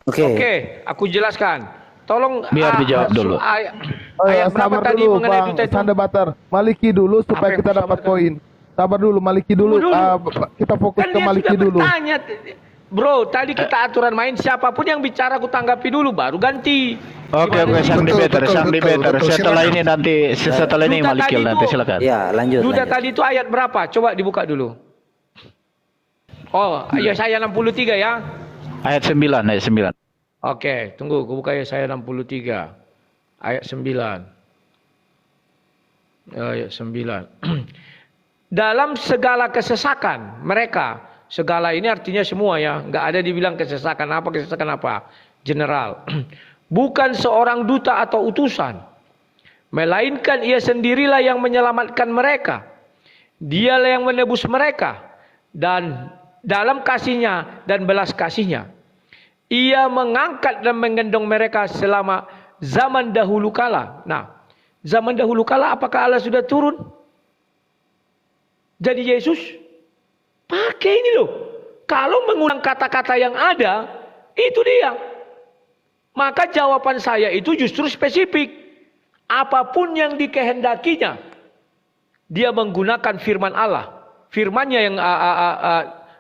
Oke, aku jelaskan. Tolong Biar dijawab dulu. Ayat berapa Sabar tadi dulu, mengenai Bang. duta itu? Sang debater. Maliki dulu supaya Apa yang kita aku dapat sabarkan? poin. Sabar dulu, Maliki dulu. Tunggu dulu. Kita fokus Kan ke dia Maliki sudah dulu. bertanya. Bro, tadi kita aturan main, siapapun yang bicara aku tanggapi dulu, baru ganti. Oke, Gimana sih? sang debater, sang betul, debater. betul. Setelah Silakan. ini nanti, setelah ini Duta Malikil tadi nanti itu- silakan. Ya, lanjut. Duta lanjut. tadi itu ayat berapa? Coba dibuka dulu. Oh, Yesaya 63 ya. Ayat 9, ayat 9. Oke, tunggu, aku buka Yesaya 63. Ayat 9. Ayat 9. Dalam segala kesesakan mereka, segala ini artinya semua ya, nggak ada dibilang kesesakan apa, general. Bukan seorang duta atau utusan, melainkan ia sendirilah yang menyelamatkan mereka. Dialah yang menebus mereka, dan dalam kasihnya dan belas kasihnya, ia mengangkat dan menggendong mereka selama zaman dahulu kala. Nah, zaman dahulu kala apakah Allah sudah turun? Jadi Yesus pakai ini loh. Kalau mengulang kata-kata yang ada, itu dia. Maka jawaban saya itu justru spesifik. Apapun yang dikehendakinya, dia menggunakan firman Allah. Firmannya yang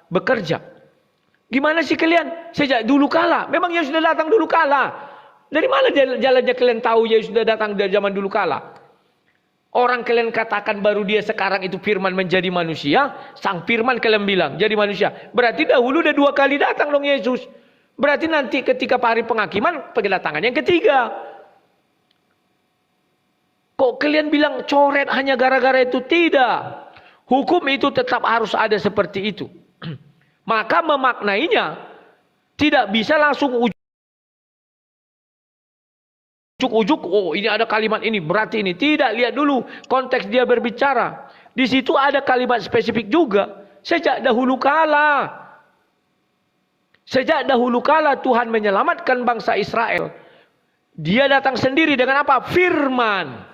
bekerja. Gimana sih kalian? Sejak dulu kala. Memang Yesus sudah datang dulu kala. Dari mana jalannya kalian tahu Yesus sudah datang dari zaman dulu kala? Orang kalian katakan baru dia sekarang itu firman menjadi manusia. Sang firman kalian bilang jadi manusia. Berarti dahulu udah 2 kali datang dong Yesus. Berarti nanti ketika hari penghakiman kedatangan yang ketiga. Kok kalian bilang coret hanya gara-gara itu? Tidak. Hukum itu tetap harus ada seperti itu. Maka memaknainya tidak bisa langsung ujuk-ujuk, oh ini ada kalimat ini, berarti ini. Tidak, lihat dulu konteks dia berbicara. Di situ ada kalimat spesifik juga. Sejak dahulu kala. Sejak dahulu kala Tuhan menyelamatkan bangsa Israel. Dia datang sendiri dengan apa? Firman.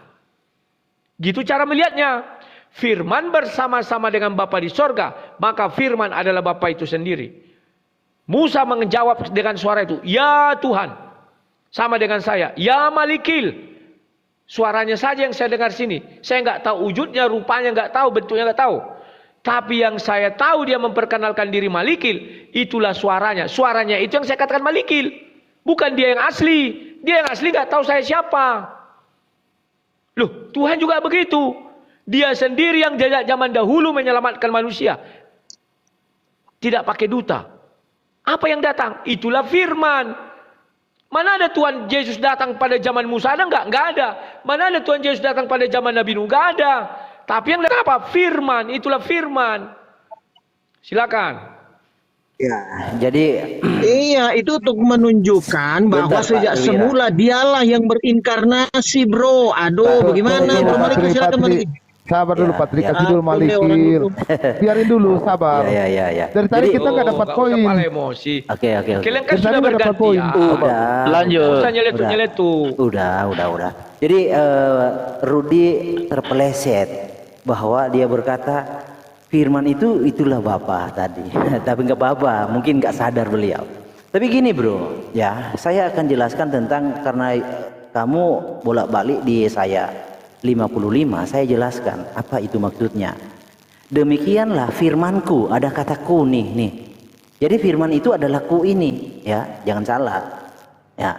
Gitu cara melihatnya. Firman bersama-sama dengan Bapa di sorga. Maka firman adalah Bapa itu sendiri. Musa menjawab dengan suara itu, ya Tuhan. Sama dengan saya, ya Malikil. Suaranya saja yang saya dengar sini. Saya nggak tahu wujudnya, rupanya nggak tahu, bentuknya nggak tahu. Tapi yang saya tahu dia memperkenalkan diri Malikil, itulah suaranya. Suaranya itu yang saya katakan Malikil. Bukan dia yang asli. Dia yang asli nggak tahu saya siapa. Loh, Tuhan juga begitu. Dia sendiri yang zaman dahulu menyelamatkan manusia. Tidak pakai duta. Apa yang datang? Itulah firman. Mana ada Tuhan Yesus datang pada zaman Musa? Ada enggak? Enggak ada. Mana ada Tuhan Yesus datang pada zaman Nabi Nuh? Enggak ada. Tapi yang lain apa? Firman, itulah firman. Silakan. Ya, jadi Iya, itu untuk menunjukkan bahwa Bentar, Pak sejak Wira. semula dialah yang berinkarnasi, bro. Aduh, bagaimana? Iya, Bro Malik, Patri, silakan Patri. Malik. Sabar dulu Ya, Patri, ya. kasih dulu Ampun deh, orang Malikir. itu. Biarin dulu, sabar. ya. Dari tadi Jadi- kita nggak dapat nggak poin. usah pala emosi. Oke. Kalian kan Dari tadi sudah nggak dapat poin. bergantian. Udah. Lanjut. Nggak usah Udah. nyeletuk-nyeletuk. Udah. Jadi Rudi terpeleset bahwa dia berkata firman itu itulah Bapa tadi. Tapi nggak apa-apa, mungkin nggak sadar beliau. Tapi gini bro, ya saya akan jelaskan tentang karena kamu bolak-balik di Yesaya 55, saya jelaskan apa itu maksudnya. Demikianlah firmanku, ada kata ku nih. Jadi firman itu adalah ku ini, ya jangan salah. Ya,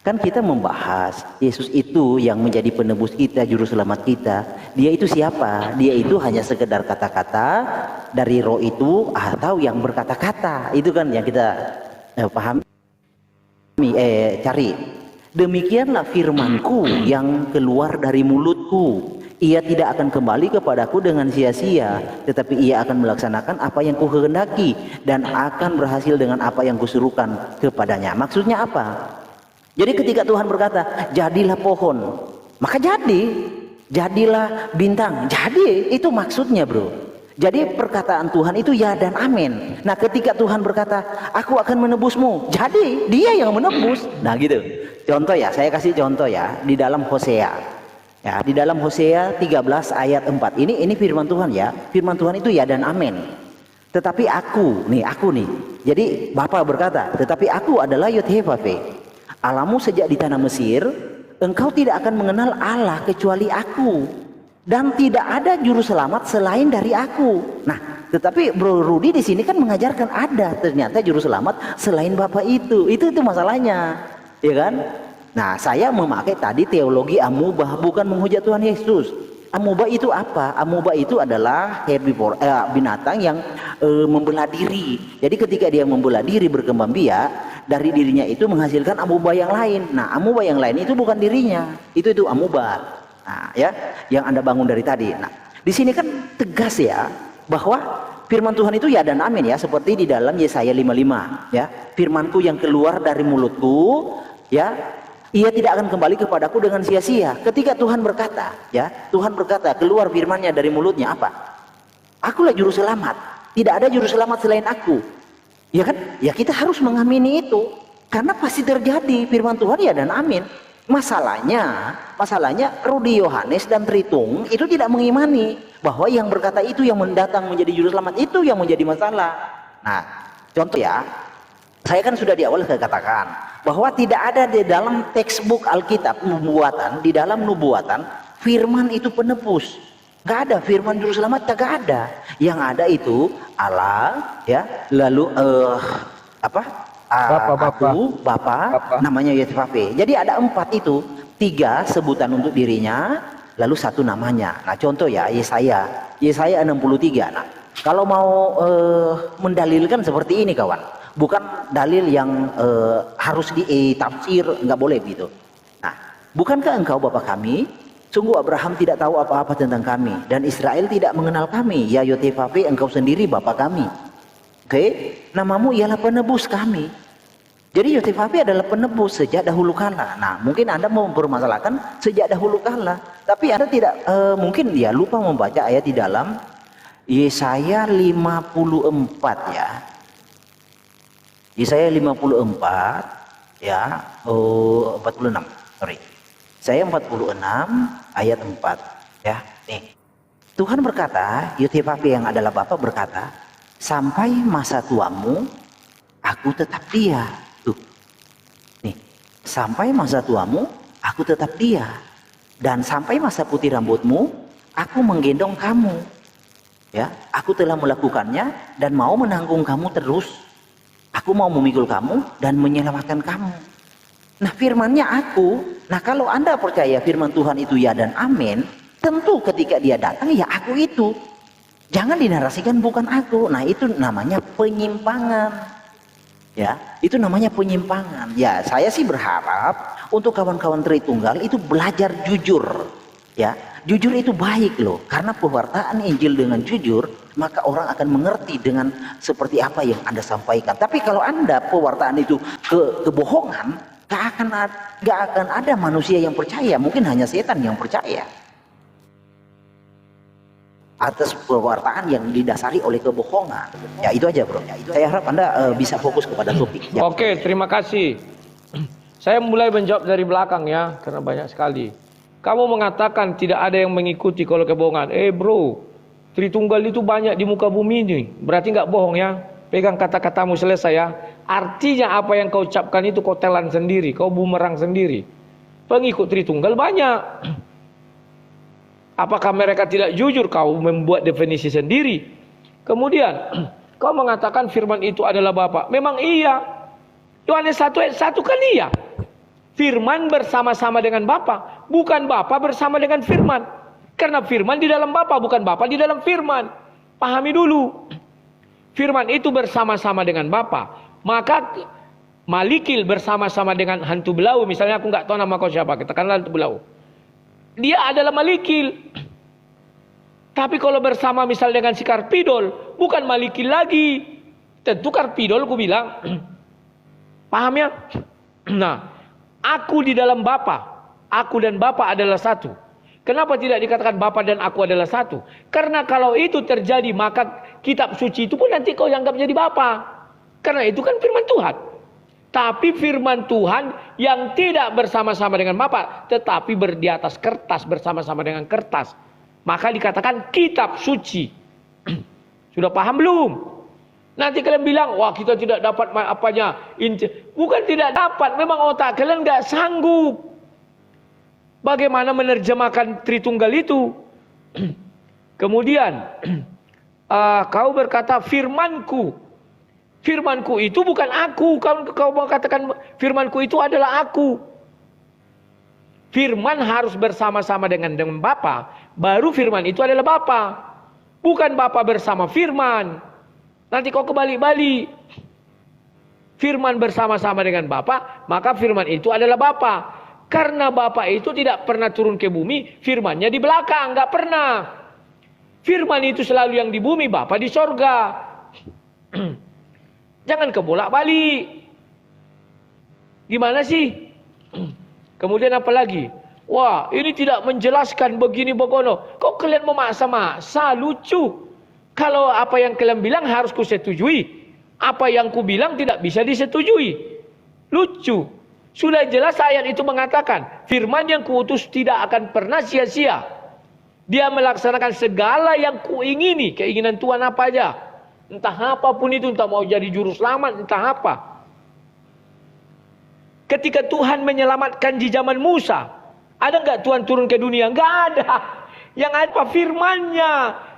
kan kita membahas Yesus itu yang menjadi penebus kita, juru selamat kita. Dia itu siapa? Dia itu hanya sekedar kata-kata dari roh itu atau yang berkata-kata. Itu kan yang kita pahami, cari. Demikianlah firmanku yang keluar dari mulutku. Ia tidak akan kembali kepadaku dengan sia-sia, tetapi ia akan melaksanakan apa yang kukehendaki dan akan berhasil dengan apa yang kusuruhkan kepadanya. Maksudnya apa? Jadi ketika Tuhan berkata, jadilah pohon, maka jadilah bintang. Jadi itu maksudnya bro. Jadi perkataan Tuhan itu ya dan amin. Nah ketika Tuhan berkata, aku akan menebusmu, jadi dia yang menebus. Nah gitu. Contoh ya, saya kasih contoh ya, di dalam Hosea. Ya, di dalam Hosea 13 ayat 4. Ini firman Tuhan ya. Firman Tuhan itu ya dan amin. Tetapi aku nih. Jadi Bapa berkata, tetapi aku adalah Yod-Heh-Vaveh. Allahmu sejak di tanah Mesir, engkau tidak akan mengenal Allah kecuali aku. Dan tidak ada juru selamat selain dari aku. Nah, tetapi Bro Rudi di sini kan mengajarkan ada ternyata juru selamat selain Bapa itu. Itu masalahnya, ya kan? Nah, saya memakai tadi teologi amubah, bukan menghujat Tuhan Yesus. Amubah itu apa? Amubah itu adalah binatang yang membelah diri. Jadi ketika dia membelah diri berkembang biak, dari dirinya itu menghasilkan amubah yang lain. Nah, amubah yang lain itu bukan dirinya. Itu amubah. Nah, ya, yang Anda bangun dari tadi. Nah, di sini kan tegas ya bahwa firman Tuhan itu ya dan amin ya, seperti di dalam Yesaya 55 ya. Firmanku yang keluar dari mulutku ya, ia tidak akan kembali kepadaku dengan sia-sia. Ketika Tuhan berkata, ya, Tuhan berkata keluar firman-Nya dari mulutnya apa? Akulah juru selamat. Tidak ada juru selamat selain aku. Ya kan? Ya kita harus mengamini itu karena pasti terjadi firman Tuhan ya dan amin. Masalahnya Rudi Yohanes dan Tritung itu tidak mengimani bahwa yang berkata itu yang mendatang menjadi juru selamat itu yang menjadi masalah. Nah, contoh ya, saya kan sudah di awal saya katakan bahwa tidak ada di dalam textbook Alkitab nubuatan, di dalam nubuatan firman itu penebus. Gak ada firman juru selamat, gak ada. Yang ada itu Allah, ya, lalu Bapa, namanya Yod-Heh-Vaveh. Jadi ada 4 itu, 3 sebutan untuk dirinya, lalu 1 namanya. Nah contoh ya Yesaya 63. Nah kalau mau mendalilkan seperti ini kawan, bukan dalil yang harus ditafsir, nggak boleh begitu. Nah, bukankah engkau Bapa kami? Sungguh Abraham tidak tahu apa-apa tentang kami dan Israel tidak mengenal kami. Ya Yod-Heh-Vaveh, engkau sendiri Bapa kami. Oke, namamu ialah penebus kami. Jadi Yod-Heh-Vaveh adalah penebus sejak dahulu kala. Nah, mungkin Anda mau mempermasalahkan sejak dahulu kala, tapi Anda tidak mungkin dia lupa membaca ayat di dalam Yesaya 54 ya. Yesaya 54 ya, 46. Sorry. Saya 46 ayat 4 ya. Nih. Tuhan berkata, Yod-Heh-Vaveh yang adalah Bapa berkata, sampai masa tuamu aku tetap dia. Tuh. Nih, sampai masa tuamu aku tetap dia. Dan sampai masa putih rambutmu aku menggendong kamu. Ya, aku telah melakukannya dan mau menanggung kamu terus. Aku mau memikul kamu dan menyelamatkan kamu. Nah, firman-Nya aku. Nah, kalau Anda percaya firman Tuhan itu ya dan amin, tentu ketika dia datang ya aku itu. Jangan dinarasikan bukan aku. Nah, itu namanya penyimpangan. Ya, itu namanya penyimpangan. Ya, saya sih berharap untuk kawan-kawan Tritunggal itu belajar jujur. Ya, jujur itu baik loh, karena pewartaan Injil dengan jujur, maka orang akan mengerti dengan seperti apa yang Anda sampaikan. Tapi kalau Anda pewartaan itu kebohongan, gak akan ada manusia yang percaya, mungkin hanya setan yang percaya atas pewartaan yang didasari oleh kebohongan. Ya itu aja bro. Saya harap Anda bisa fokus kepada topik. Ya. Oke, terima kasih. Saya mulai menjawab dari belakang ya, karena banyak sekali. Kamu mengatakan tidak ada yang mengikuti kalau kebohongan. Bro, Tritunggal itu banyak di muka bumi ini. Berarti nggak bohong ya. Pegang kata-katamu selesai ya. Artinya apa yang kau ucapkan itu kau telan sendiri, kau bumerang sendiri. Pengikut Tritunggal banyak. Apakah mereka tidak jujur? Kau membuat definisi sendiri. Kemudian kau mengatakan firman itu adalah Bapa. Memang iya. Yohanes 1 ayat 1 kan iya. Firman bersama-sama dengan Bapa, bukan Bapa bersama dengan firman. Karena firman di dalam Bapa, bukan Bapa di dalam firman. Pahami dulu. Firman itu bersama-sama dengan Bapa. Maka Malikil bersama-sama dengan hantu belau. Misalnya aku nggak tahu nama kau siapa, katakanlah hantu belau. Dia adalah Malikil. Tapi kalau bersama misal dengan si Karpidol, bukan Malikil lagi. Tentu Karpidol aku bilang. Paham ya? Nah, aku di dalam Bapa, aku dan Bapa adalah satu. Kenapa tidak dikatakan Bapa dan aku adalah satu? Karena kalau itu terjadi, maka kitab suci itu pun nanti kau anggap jadi Bapa. Karena itu kan firman Tuhan. Tapi firman Tuhan yang tidak bersama-sama dengan Bapa, tetapi di atas kertas, bersama-sama dengan kertas, maka dikatakan kitab suci. Sudah paham belum? Nanti kalian bilang, wah kita tidak dapat apanya. Bukan tidak dapat, memang otak kalian nggak sanggup. Bagaimana menerjemahkan Tritunggal itu? Kemudian, kau berkata firmanku. Firmanku itu bukan aku. Kau mau katakan firmanku itu adalah aku. Firman harus bersama-sama dengan Bapa. Baru firman itu adalah Bapa. Bukan Bapa bersama firman. Nanti kau kebalik-balik. Firman bersama-sama dengan Bapa, maka firman itu adalah Bapa. Karena Bapa itu tidak pernah turun ke bumi, firmannya di belakang, nggak pernah. Firman itu selalu yang di bumi, Bapa di sorga. Jangan kebolak-balik. Gimana sih? Kemudian apa lagi? Wah, ini tidak menjelaskan begini begono. Kok kalian memaksa-maksa? Lucu. Kalau apa yang kalian bilang harus kusetujui. Apa yang ku bilang tidak bisa disetujui. Lucu. Sudah jelas ayat itu mengatakan, firman yang kuutus tidak akan pernah sia-sia. Dia melaksanakan segala yang kuingini, keinginan Tuhan apa aja. Entah apapun itu, entah mau jadi juru selamat, entah apa. Ketika Tuhan menyelamatkan di zaman Musa, ada nggak Tuhan turun ke dunia? Nggak ada. Yang ada firman-Nya.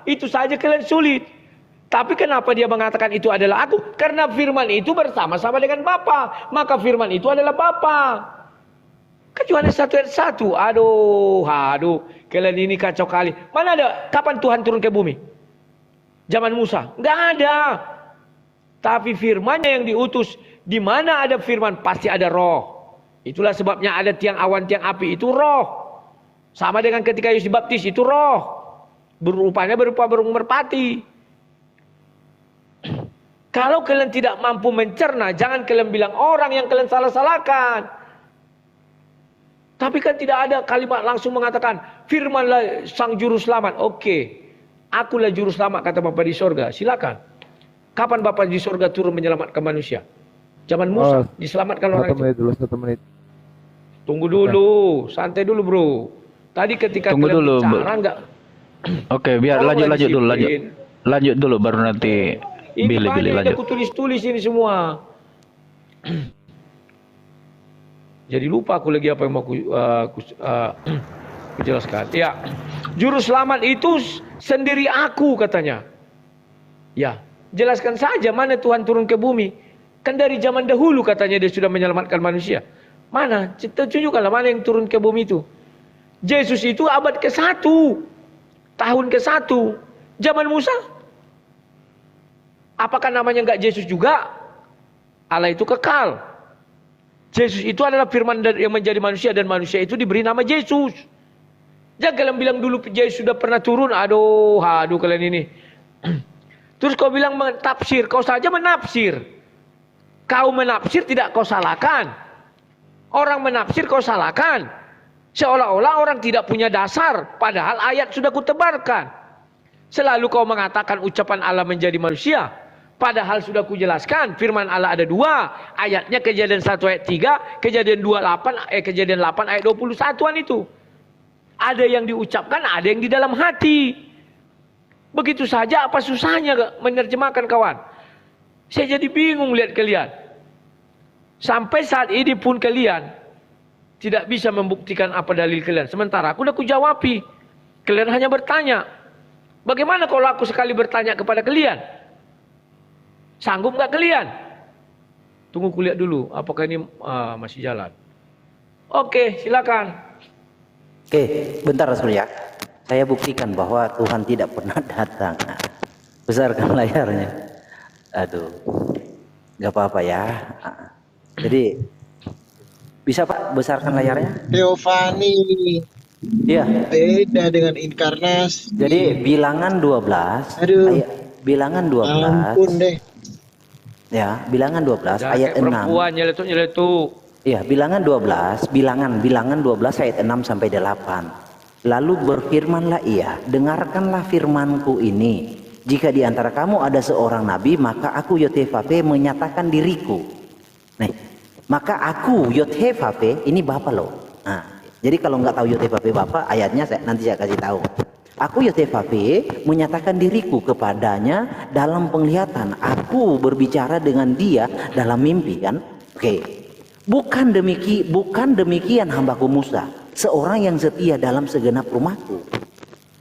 Itu saja kalian sulit. Tapi kenapa dia mengatakan itu adalah aku? Karena firman itu bersama-sama dengan Bapa. Maka firman itu adalah Bapa. Yohanes 1 ayat 1. Aduh. Kalian ini kacau kali. Mana ada? Kapan Tuhan turun ke bumi? Zaman Musa? Nggak ada. Tapi firman-Nya yang diutus. Di mana ada firman pasti ada roh. Itulah sebabnya ada tiang awan, tiang api. Itu roh. Sama dengan ketika Yesus dibaptis. Itu roh. Berupanya berupa burung merpati. Kalau kalian tidak mampu mencerna, jangan kalian bilang orang yang kalian salah-salahkan. Tapi kan tidak ada kalimat langsung mengatakan, firmanlah sang juru selamat. Oke, akulah juru selamat kata Bapa di sorga. Silakan. Kapan Bapa di sorga turun menyelamatkan manusia? Zaman Musa, diselamatkan orang itu. 1 menit. Tunggu dulu, santai dulu bro. Tadi ketika Tunggu kalian dulu, bicara enggak. Oke, biar lanjut dulu. Lanjut dulu baru nanti. Ini Billy banyak lanjut. aku tulis-tulis ini semua. Jadi lupa aku lagi apa yang mau aku jelaskan. Ya, juru selamat itu sendiri aku katanya. Ya, jelaskan saja mana Tuhan turun ke bumi. Kan dari zaman dahulu katanya dia sudah menyelamatkan manusia. Mana? Tunjukkanlah mana yang turun ke bumi itu. Yesus itu abad ke-1. Tahun ke-1. Zaman Musa. Apakah namanya enggak Yesus juga? Allah itu kekal. Yesus itu adalah firman yang menjadi manusia dan manusia itu diberi nama Yesus. Jangan kalian bilang dulu Yesus sudah pernah turun. Aduh kalian ini. Terus kau bilang mentafsir. Kau saja menafsir. Kau menafsir tidak kau salahkan. Orang menafsir kau salahkan. Seolah-olah orang tidak punya dasar. Padahal ayat sudah kutebarkan. Selalu kau mengatakan ucapan Allah menjadi manusia. Padahal sudah kujelaskan. Firman Allah ada 2. Ayatnya Kejadian 1 ayat 3. Kejadian 8 ayat 21-an itu. Ada yang diucapkan, ada yang di dalam hati. Begitu saja, apa susahnya menerjemahkan kawan? Saya jadi bingung lihat kalian. Sampai saat ini pun kalian tidak bisa membuktikan apa dalil kalian. Sementara aku udah kujawabi. Kalian hanya bertanya. Bagaimana kalau aku sekali bertanya kepada kalian? Sanggup nggak kalian? Tunggu kulihat dulu. Apakah ini masih jalan? Oke, silakan. Oke, bentar Surya. Saya buktikan bahwa Tuhan tidak pernah datang. Nah, besarkan layarnya. Aduh, nggak apa-apa ya. Jadi, bisa Pak besarkan layarnya? Teofani. Iya. Beda dengan inkarnasi. Jadi bilangan 12. Aduh. Bilangan 12. Ampun deh. Ya, bilangan 12 Jangan ayat kayak 6. perempuan nyeletuk. Iya, bilangan 12, bilangan 12 ayat 6 sampai 8. Lalu berfirmanlah ia, dengarkanlah firmanku ini. Jika di antara kamu ada seorang nabi, maka aku Yotefape menyatakan diriku. Nih, maka aku Yotefape ini Bapak loh. Nah, jadi kalau nggak tahu Yotefape Bapak, ayatnya nanti saya kasih tahu. Aku Yotefape menyatakan diriku kepadanya dalam penglihatan. Aku berbicara dengan dia dalam mimpi kan? Oke. Bukan demikian hambaku Musa, seorang yang setia dalam segenap rumahku.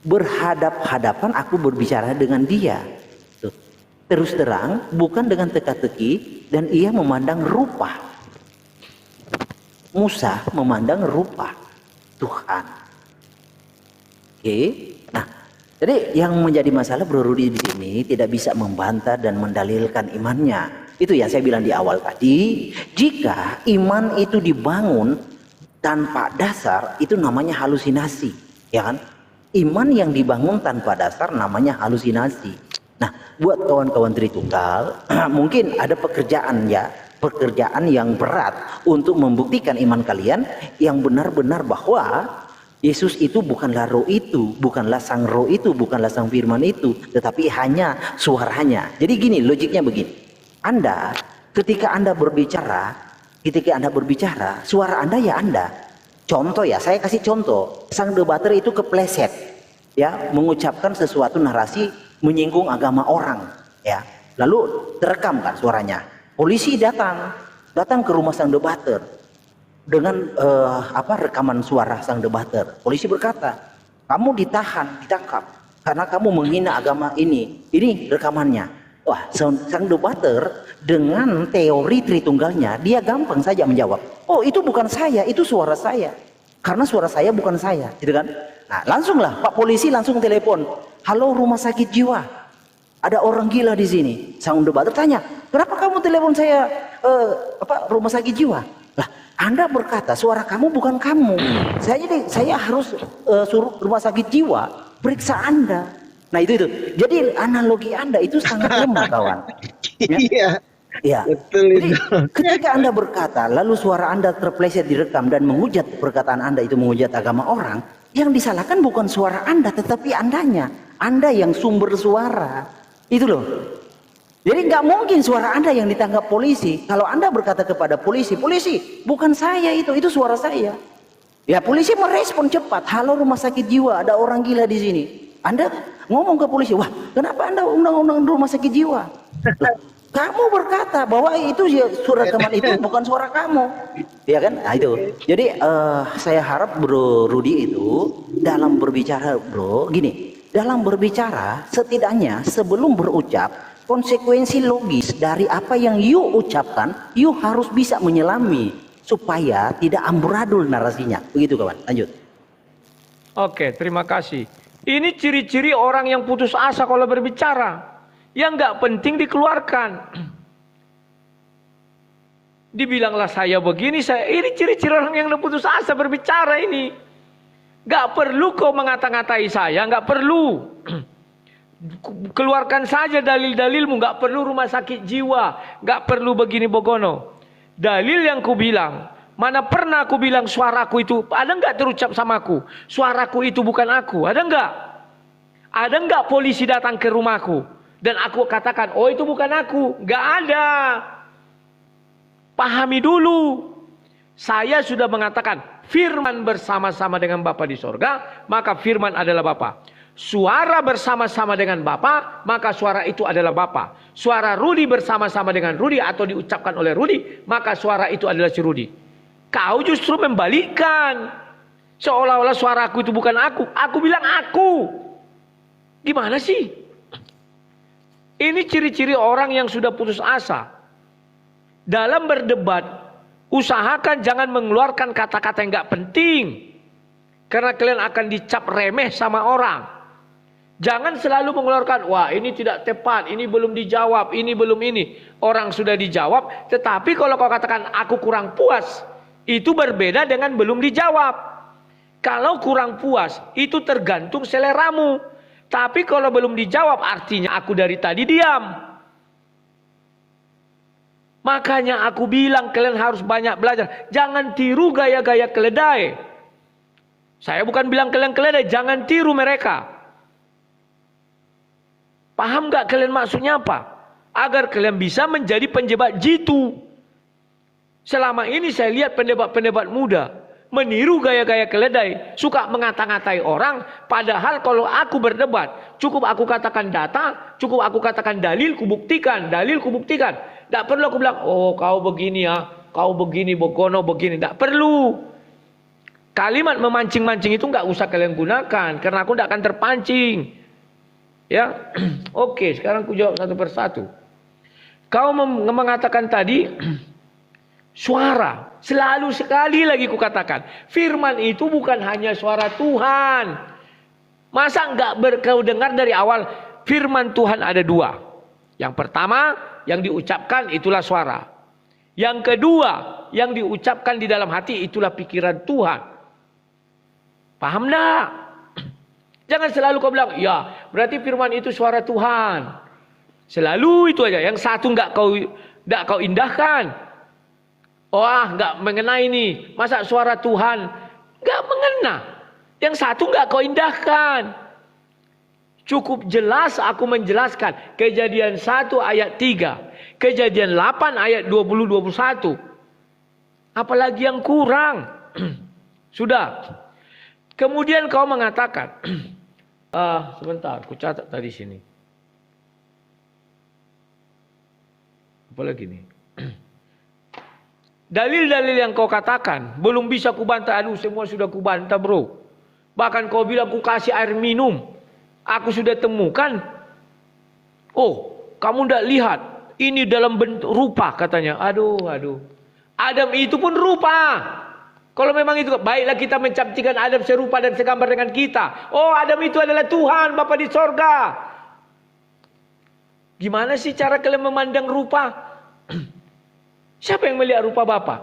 Berhadap-hadapan aku berbicara dengan dia. Tuh. Terus terang, bukan dengan teka-teki, dan ia memandang rupa. Musa memandang rupa Tuhan. Oke. Nah, jadi yang menjadi masalah Bro Rudi di sini tidak bisa membantah dan mendalilkan imannya. Itu yang saya bilang di awal tadi, jika iman itu dibangun tanpa dasar, itu namanya halusinasi, ya kan? Iman yang dibangun tanpa dasar namanya halusinasi. Nah, buat kawan-kawan Tritunggal, mungkin ada pekerjaan yang berat untuk membuktikan iman kalian yang benar-benar bahwa Yesus itu bukanlah roh itu, bukanlah sang roh itu, bukanlah sang firman itu, tetapi hanya suaranya. Jadi gini, logiknya begini. Anda, ketika Anda berbicara, suara Anda ya Anda. Contoh ya, saya kasih contoh. Sang debater itu kepleset, ya, mengucapkan sesuatu narasi menyinggung agama orang, ya. Lalu terekam kan suaranya. Polisi datang ke rumah sang debater dengan rekaman suara sang debater. Polisi berkata, kamu ditangkap karena kamu menghina agama ini. Ini rekamannya. Wah, sang debater dengan teori Tritunggalnya, dia gampang saja menjawab. Oh, itu bukan saya, itu suara saya. Karena suara saya bukan saya, gitu kan? Nah, langsunglah Pak Polisi langsung telepon. Halo, rumah sakit jiwa. Ada orang gila di sini. Sang debater tanya, kenapa kamu telepon saya rumah sakit jiwa? Lah, Anda berkata suara kamu bukan kamu. Saya harus suruh rumah sakit jiwa periksa Anda. Nah itu. Jadi analogi Anda itu sangat lemah kawan. Iya. Ya. Betul Jadi, itu. ketika Anda berkata, lalu suara Anda terpleset direkam dan menghujat perkataan Anda itu menghujat agama orang, yang disalahkan bukan suara Anda, tetapi Andanya. Anda yang sumber suara. Itu loh. Jadi nggak mungkin suara Anda yang ditangkap polisi. Kalau Anda berkata kepada polisi, bukan saya itu suara saya. Ya polisi merespon cepat. Halo rumah sakit jiwa, ada orang gila di sini. Anda ngomong ke polisi, wah kenapa Anda undang-undang rumah sakit jiwa? Loh, kamu berkata bahwa itu suara rekaman itu bukan suara kamu, ya kan? Nah itu. Jadi saya harap Bro Rudi itu dalam berbicara, dalam berbicara setidaknya sebelum berucap konsekuensi logis dari apa yang you ucapkan, you harus bisa menyelami supaya tidak amburadul narasinya. Begitu kawan. Lanjut. Oke, terima kasih. Ini ciri-ciri orang yang putus asa kalau berbicara. Yang nggak penting dikeluarkan. Dibilanglah saya begini, ini ciri-ciri orang yang putus asa berbicara ini. Gak perlu kau mengata-ngatai saya, gak perlu. Keluarkan saja dalil-dalilmu, gak perlu rumah sakit jiwa, gak perlu begini begono. Dalil yang ku bilang, mana pernah aku bilang suaraku itu, ada enggak terucap sama aku? Suaraku itu bukan aku, ada enggak? Ada enggak polisi datang ke rumahku dan aku katakan, oh itu bukan aku? Enggak ada. Pahami dulu. Saya sudah mengatakan, firman bersama-sama dengan Bapa di sorga, maka firman adalah Bapa. Suara bersama-sama dengan Bapa, maka suara itu adalah Bapa. Suara Rudi bersama-sama dengan Rudi atau diucapkan oleh Rudi, maka suara itu adalah si Rudi. Kau justru membalikkan. Seolah-olah suaraku itu bukan aku. Aku bilang aku. Gimana sih? Ini ciri-ciri orang yang sudah putus asa. Dalam berdebat, usahakan jangan mengeluarkan kata-kata yang gak penting. Karena kalian akan dicap remeh sama orang. Jangan selalu mengeluarkan, wah ini tidak tepat, ini belum dijawab, ini belum ini. Orang sudah dijawab, tetapi kalau kau katakan aku kurang puas, itu berbeda dengan belum dijawab. Kalau kurang puas, itu tergantung seleramu. Tapi kalau belum dijawab, artinya aku dari tadi diam. Makanya aku bilang kalian harus banyak belajar. Jangan tiru gaya-gaya keledai. Saya bukan bilang kalian keledai, jangan tiru mereka. Paham gak kalian maksudnya apa? Agar kalian bisa menjadi penjebat jitu. Selama ini saya lihat pendebat-pendebat muda meniru gaya-gaya keledai, suka mengata-ngatai orang, padahal kalau aku berdebat, cukup aku katakan data, cukup aku katakan dalil, kubuktikan, dalil kubuktikan. Tidak perlu aku bilang, oh kau begini ya, kau begini, begono begini. Tidak perlu. Kalimat memancing-mancing itu nggak usah kalian gunakan, karena aku tidak akan terpancing. Ya, oke. Sekarang aku jawab satu persatu. Kau mengatakan tadi suara. Selalu sekali lagi ku katakan, firman itu bukan hanya suara Tuhan. Masa enggak kau dengar dari awal firman Tuhan ada dua. Yang pertama yang diucapkan itulah suara. Yang kedua yang diucapkan di dalam hati itulah pikiran Tuhan. Paham enggak? Jangan selalu kau bilang, ya berarti firman itu suara Tuhan. Selalu itu aja. Yang satu enggak kau indahkan. Oh enggak mengenai ini. Masa suara Tuhan enggak mengena. Yang satu enggak kau indahkan. Cukup jelas aku menjelaskan. Kejadian 1 ayat 3. Kejadian 8 ayat 20-21. Apalagi yang kurang. Sudah. Kemudian kau mengatakan. Sebentar, aku catat tadi sini. Apa lagi nih? Dalil-dalil yang kau katakan belum bisa kubantah. Aduh, semua sudah kubantah, bro. Bahkan kau bilang ku kasih air minum. Aku sudah temukan. Oh, kamu tidak lihat. Ini dalam bentuk rupa katanya. Aduh. Adam itu pun rupa. Kalau memang itu, baiklah kita menciptakan Adam serupa dan segambar dengan kita. Oh, Adam itu adalah Tuhan, Bapa di sorga. Gimana sih cara kalian memandang rupa? Siapa yang melihat rupa Bapa?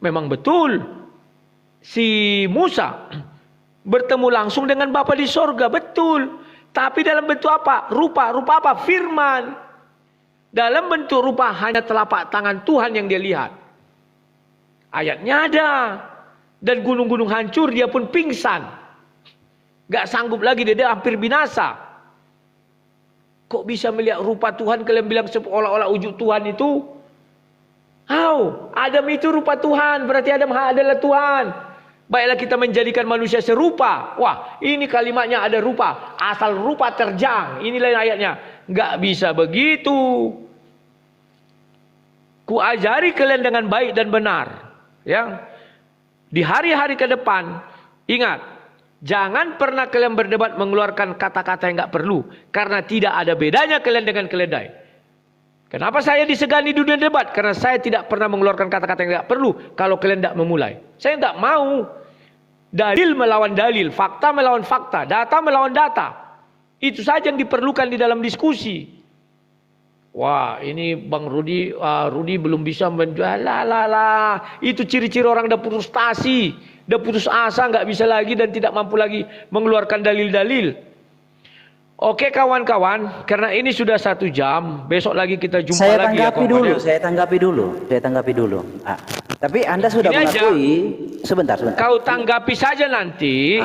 Memang betul. Si Musa bertemu langsung dengan Bapa di sorga. Betul. Tapi dalam bentuk apa? Rupa. Rupa apa? Firman. Dalam bentuk rupa hanya telapak tangan Tuhan yang dia lihat. Ayatnya ada. Dan gunung-gunung hancur dia pun pingsan. Gak sanggup lagi dia hampir binasa. Kok bisa melihat rupa Tuhan? Kalian bilang seolah-olah wujud Tuhan itu. Adam itu rupa Tuhan. Berarti Adam adalah Tuhan. Baiklah kita menjadikan manusia serupa. Wah ini kalimatnya ada rupa. Asal rupa terjang. Inilah ayatnya. Gak bisa begitu. Ku ajari kalian dengan baik dan benar. Ya, di hari-hari ke depan, ingat, jangan pernah kalian berdebat mengeluarkan kata-kata yang nggak perlu, karena tidak ada bedanya kalian dengan keledai. Kenapa saya disegani di dunia debat? Karena saya tidak pernah mengeluarkan kata-kata yang nggak perlu. Kalau kalian tidak memulai, saya nggak mau. Dalil melawan dalil, fakta melawan fakta, data melawan data. Itu saja yang diperlukan di dalam diskusi. Wah, ini Bang Rudi, Rudi belum bisa menjual. Itu ciri-ciri orang udah frustasi, udah putus asa, nggak bisa lagi dan tidak mampu lagi mengeluarkan dalil-dalil. Oke kawan-kawan, karena ini sudah 1 jam, besok lagi kita jumpa Saya lagi ya tanggapi kawan. dulu, saya tanggapi dulu. Tapi Anda sudah Ini aja. mengakui, sebentar. Kau tanggapi saja nanti.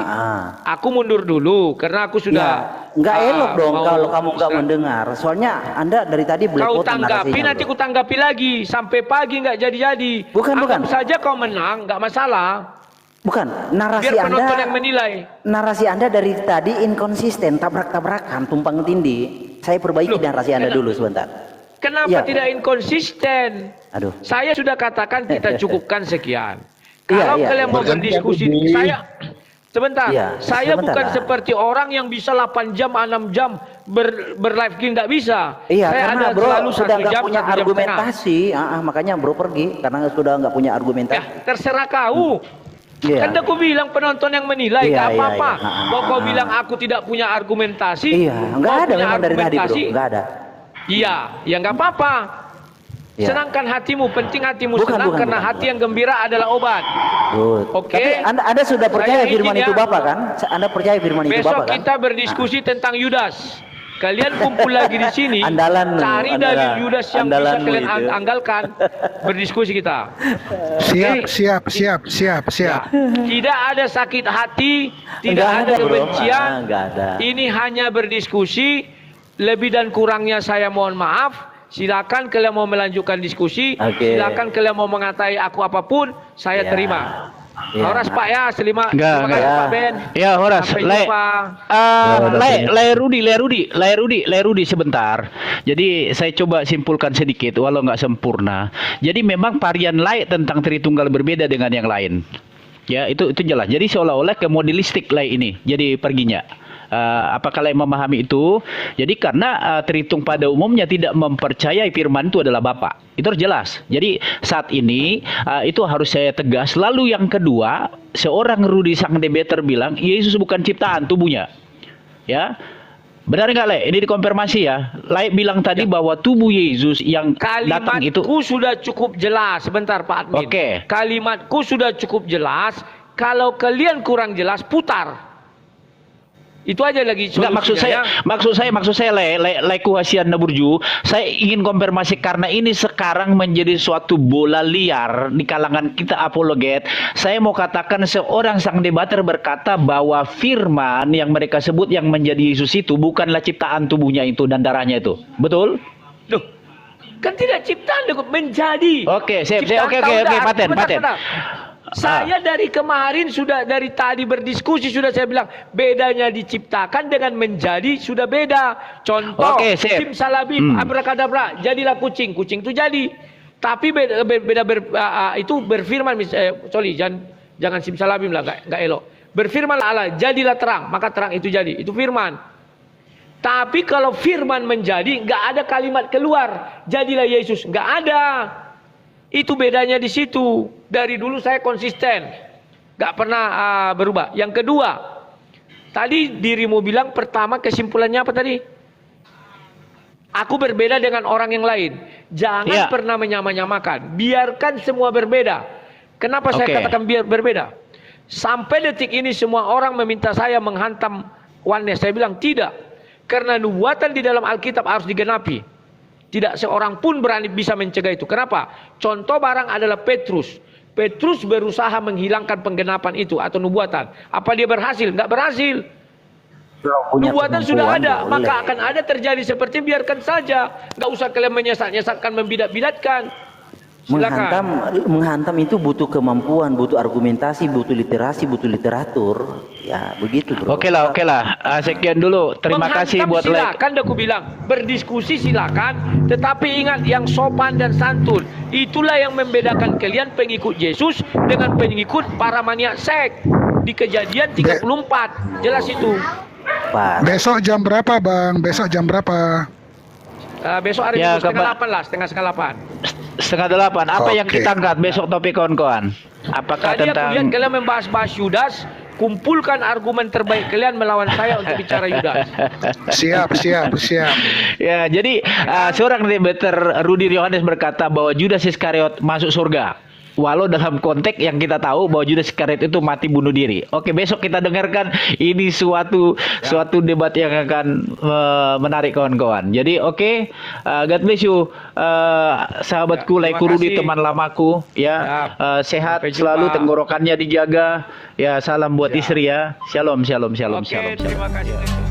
Aku mundur dulu karena aku Ya, sudah. nggak elok dong mau kalau kamu nggak istirahat. mendengar. Soalnya Anda dari tadi Kau belepotan tanggapi narasinya, nanti bro. ku tanggapi lagi sampai pagi nggak jadi-jadi. Bukan. Anggap saja kau menang, nggak masalah. Bukan, narasi Biar penonton Anda, yang menilai. narasi Anda dari tadi inkonsisten, tabrak-tabrakan, tumpang tindih. Saya perbaiki Loh, narasi Anda dulu sebentar. Kenapa Iya. tidak inkonsisten? Aduh. Saya sudah katakan kita cukupkan sekian. Iya, Kalau iya, kalian iya. mau berdiskusi, saya sebentar. Iya, Saya sebentar bukan lah. seperti orang yang bisa 8 jam, 6 jam berlive stream, tidak bisa. Iya, Saya karena ada bro selalu sudah 1 nggak jam, punya 1 jam setengah. argumentasi. Makanya bro pergi karena sudah nggak punya argumentasi. Ya, terserah kau. Iya. Kan aku bilang penonton yang menilai, Iya, nggak iya, apa-apa. iya. Mau kau bilang aku tidak punya argumentasi, Iya, nggak kau ada punya memang dari tadi bro, argumentasi, nggak ada. Iya, ya nggak apa-apa. Iya. Senangkan hatimu, penting hatimu Bukan, senang bukan, karena bukan, hati yang gembira adalah obat. Good. Oke. Tapi anda sudah percaya Saya firman izin itu ya. Bapak kan? Anda percaya firman itu Besok Bapak kan? kita berdiskusi tentang Yudas. Kalian kumpul lagi di sini, Andalanmu, cari andalan. dalil Yudas yang bisa Andalanmu kalian itu. anggalkan. Berdiskusi kita. Siap. Ya. Tidak ada sakit hati, tidak Nggak ada ada, bro. kebencian. Nggak ada. Ini hanya berdiskusi. Lebih dan kurangnya saya mohon maaf. Silakan kalian mau melanjutkan diskusi. Oke. Silakan kalian mau mengatai aku apapun, saya Ya. terima. Ya. Horas Pak ya, terima Enggak. kasih Pak Ben. Ya, Horas, Sampai Le, jumpa. Rudi sebentar. Jadi saya coba simpulkan sedikit, walau nggak sempurna. Jadi memang varian Lai tentang Tritunggal berbeda dengan yang lain. Ya, itu jelas. Jadi seolah-olah ke modelistik Lai ini. Jadi perginya. Apakah kalian memahami itu? Jadi karena Tritung pada umumnya tidak mempercayai firman itu adalah Bapa. Itu harus jelas. Jadi saat ini itu harus saya tegas. Lalu yang kedua, seorang Rudi sang debater bilang Yesus bukan ciptaan tubuhnya. Ya. Benar nggak Le? Ini dikonfirmasi ya. Le bilang tadi bahwa tubuh Yesus yang datang itu. Kalimatku sudah cukup jelas. Sebentar Pak Admin. Oke. Kalimatku sudah cukup jelas. Kalau kalian kurang jelas, putar. Itu aja lagi Enggak, maksud saya Le Kuhasian Naburju, saya ingin konfirmasi karena ini sekarang menjadi suatu bola liar di kalangan kita apologet. Saya mau katakan seorang sang debater berkata bahwa firman yang mereka sebut yang menjadi Yesus itu bukanlah ciptaan tubuhnya itu dan darahnya itu. Betul? Duh, kan tidak ciptaan, menjadi. Oke, siap. Ciptaan Oke, tahu paten. Bentar. Saya dari kemarin dari tadi berdiskusi sudah saya bilang bedanya diciptakan dengan menjadi sudah beda. Contoh, Oke, sip. simsalabim, abrakadabra, jadilah kucing itu jadi. Tapi itu berfirman, jangan simsalabim lah, nggak elok. Berfirmanlah Allah, jadilah terang, maka terang itu jadi. Itu firman. Tapi kalau firman menjadi, nggak ada kalimat keluar, jadilah Yesus, nggak ada. Itu bedanya di situ. Dari dulu saya konsisten, nggak pernah berubah. Yang kedua, tadi dirimu bilang pertama kesimpulannya apa tadi? Aku berbeda dengan orang yang lain. Jangan pernah menyamakan. Biarkan semua berbeda. Kenapa saya katakan biar berbeda? Sampai detik ini semua orang meminta saya menghantam oneness. Saya bilang tidak. Karena nubuatan di dalam Alkitab harus digenapi. Tidak seorang pun berani bisa mencegah itu. Kenapa? Contoh barang adalah Petrus. Petrus berusaha menghilangkan penggenapan itu atau nubuatan. Apa dia berhasil? Enggak berhasil. Nubuatan sudah ada, maka akan ada terjadi seperti biarkan saja. Enggak usah kalian menyesat-nyesatkan, membidat-bidatkan. Menghantam itu butuh kemampuan, butuh argumentasi, butuh literasi, butuh literatur. Ya, begitu, bro. Oke lah. Sekian dulu. Terima kasih buat silakan, aku bilang. Berdiskusi silakan, tetapi ingat yang sopan dan santun. Itulah yang membedakan kalian pengikut Yesus dengan pengikut para maniak seks. Di Kejadian 34. Jelas itu. Pak. Besok jam berapa, Bang? Besok jam berapa? Besok hari Minggu setengah 8. Apa yang kita angkat besok topik kawan-kawan? Apakah Tadi tentang aku lihat kalian membahas Yudas. kumpulkan argumen terbaik kalian melawan saya untuk bicara Yudas. Siap. Ya, jadi seorang debater Rudi Yohanes berkata bahwa Judas Iskariot masuk surga. Walau dalam konteks yang kita tahu bahwa Judas Iskariot itu mati bunuh diri. Oke, besok kita dengarkan ini suatu debat yang akan menarik kawan-kawan. Jadi oke, God bless you, sahabatku Laiku Rudi, teman lamaku, ya, sehat Sampai selalu, jumpa. tenggorokannya dijaga, ya, salam buat istri ya, shalom. Oke, terima kasih.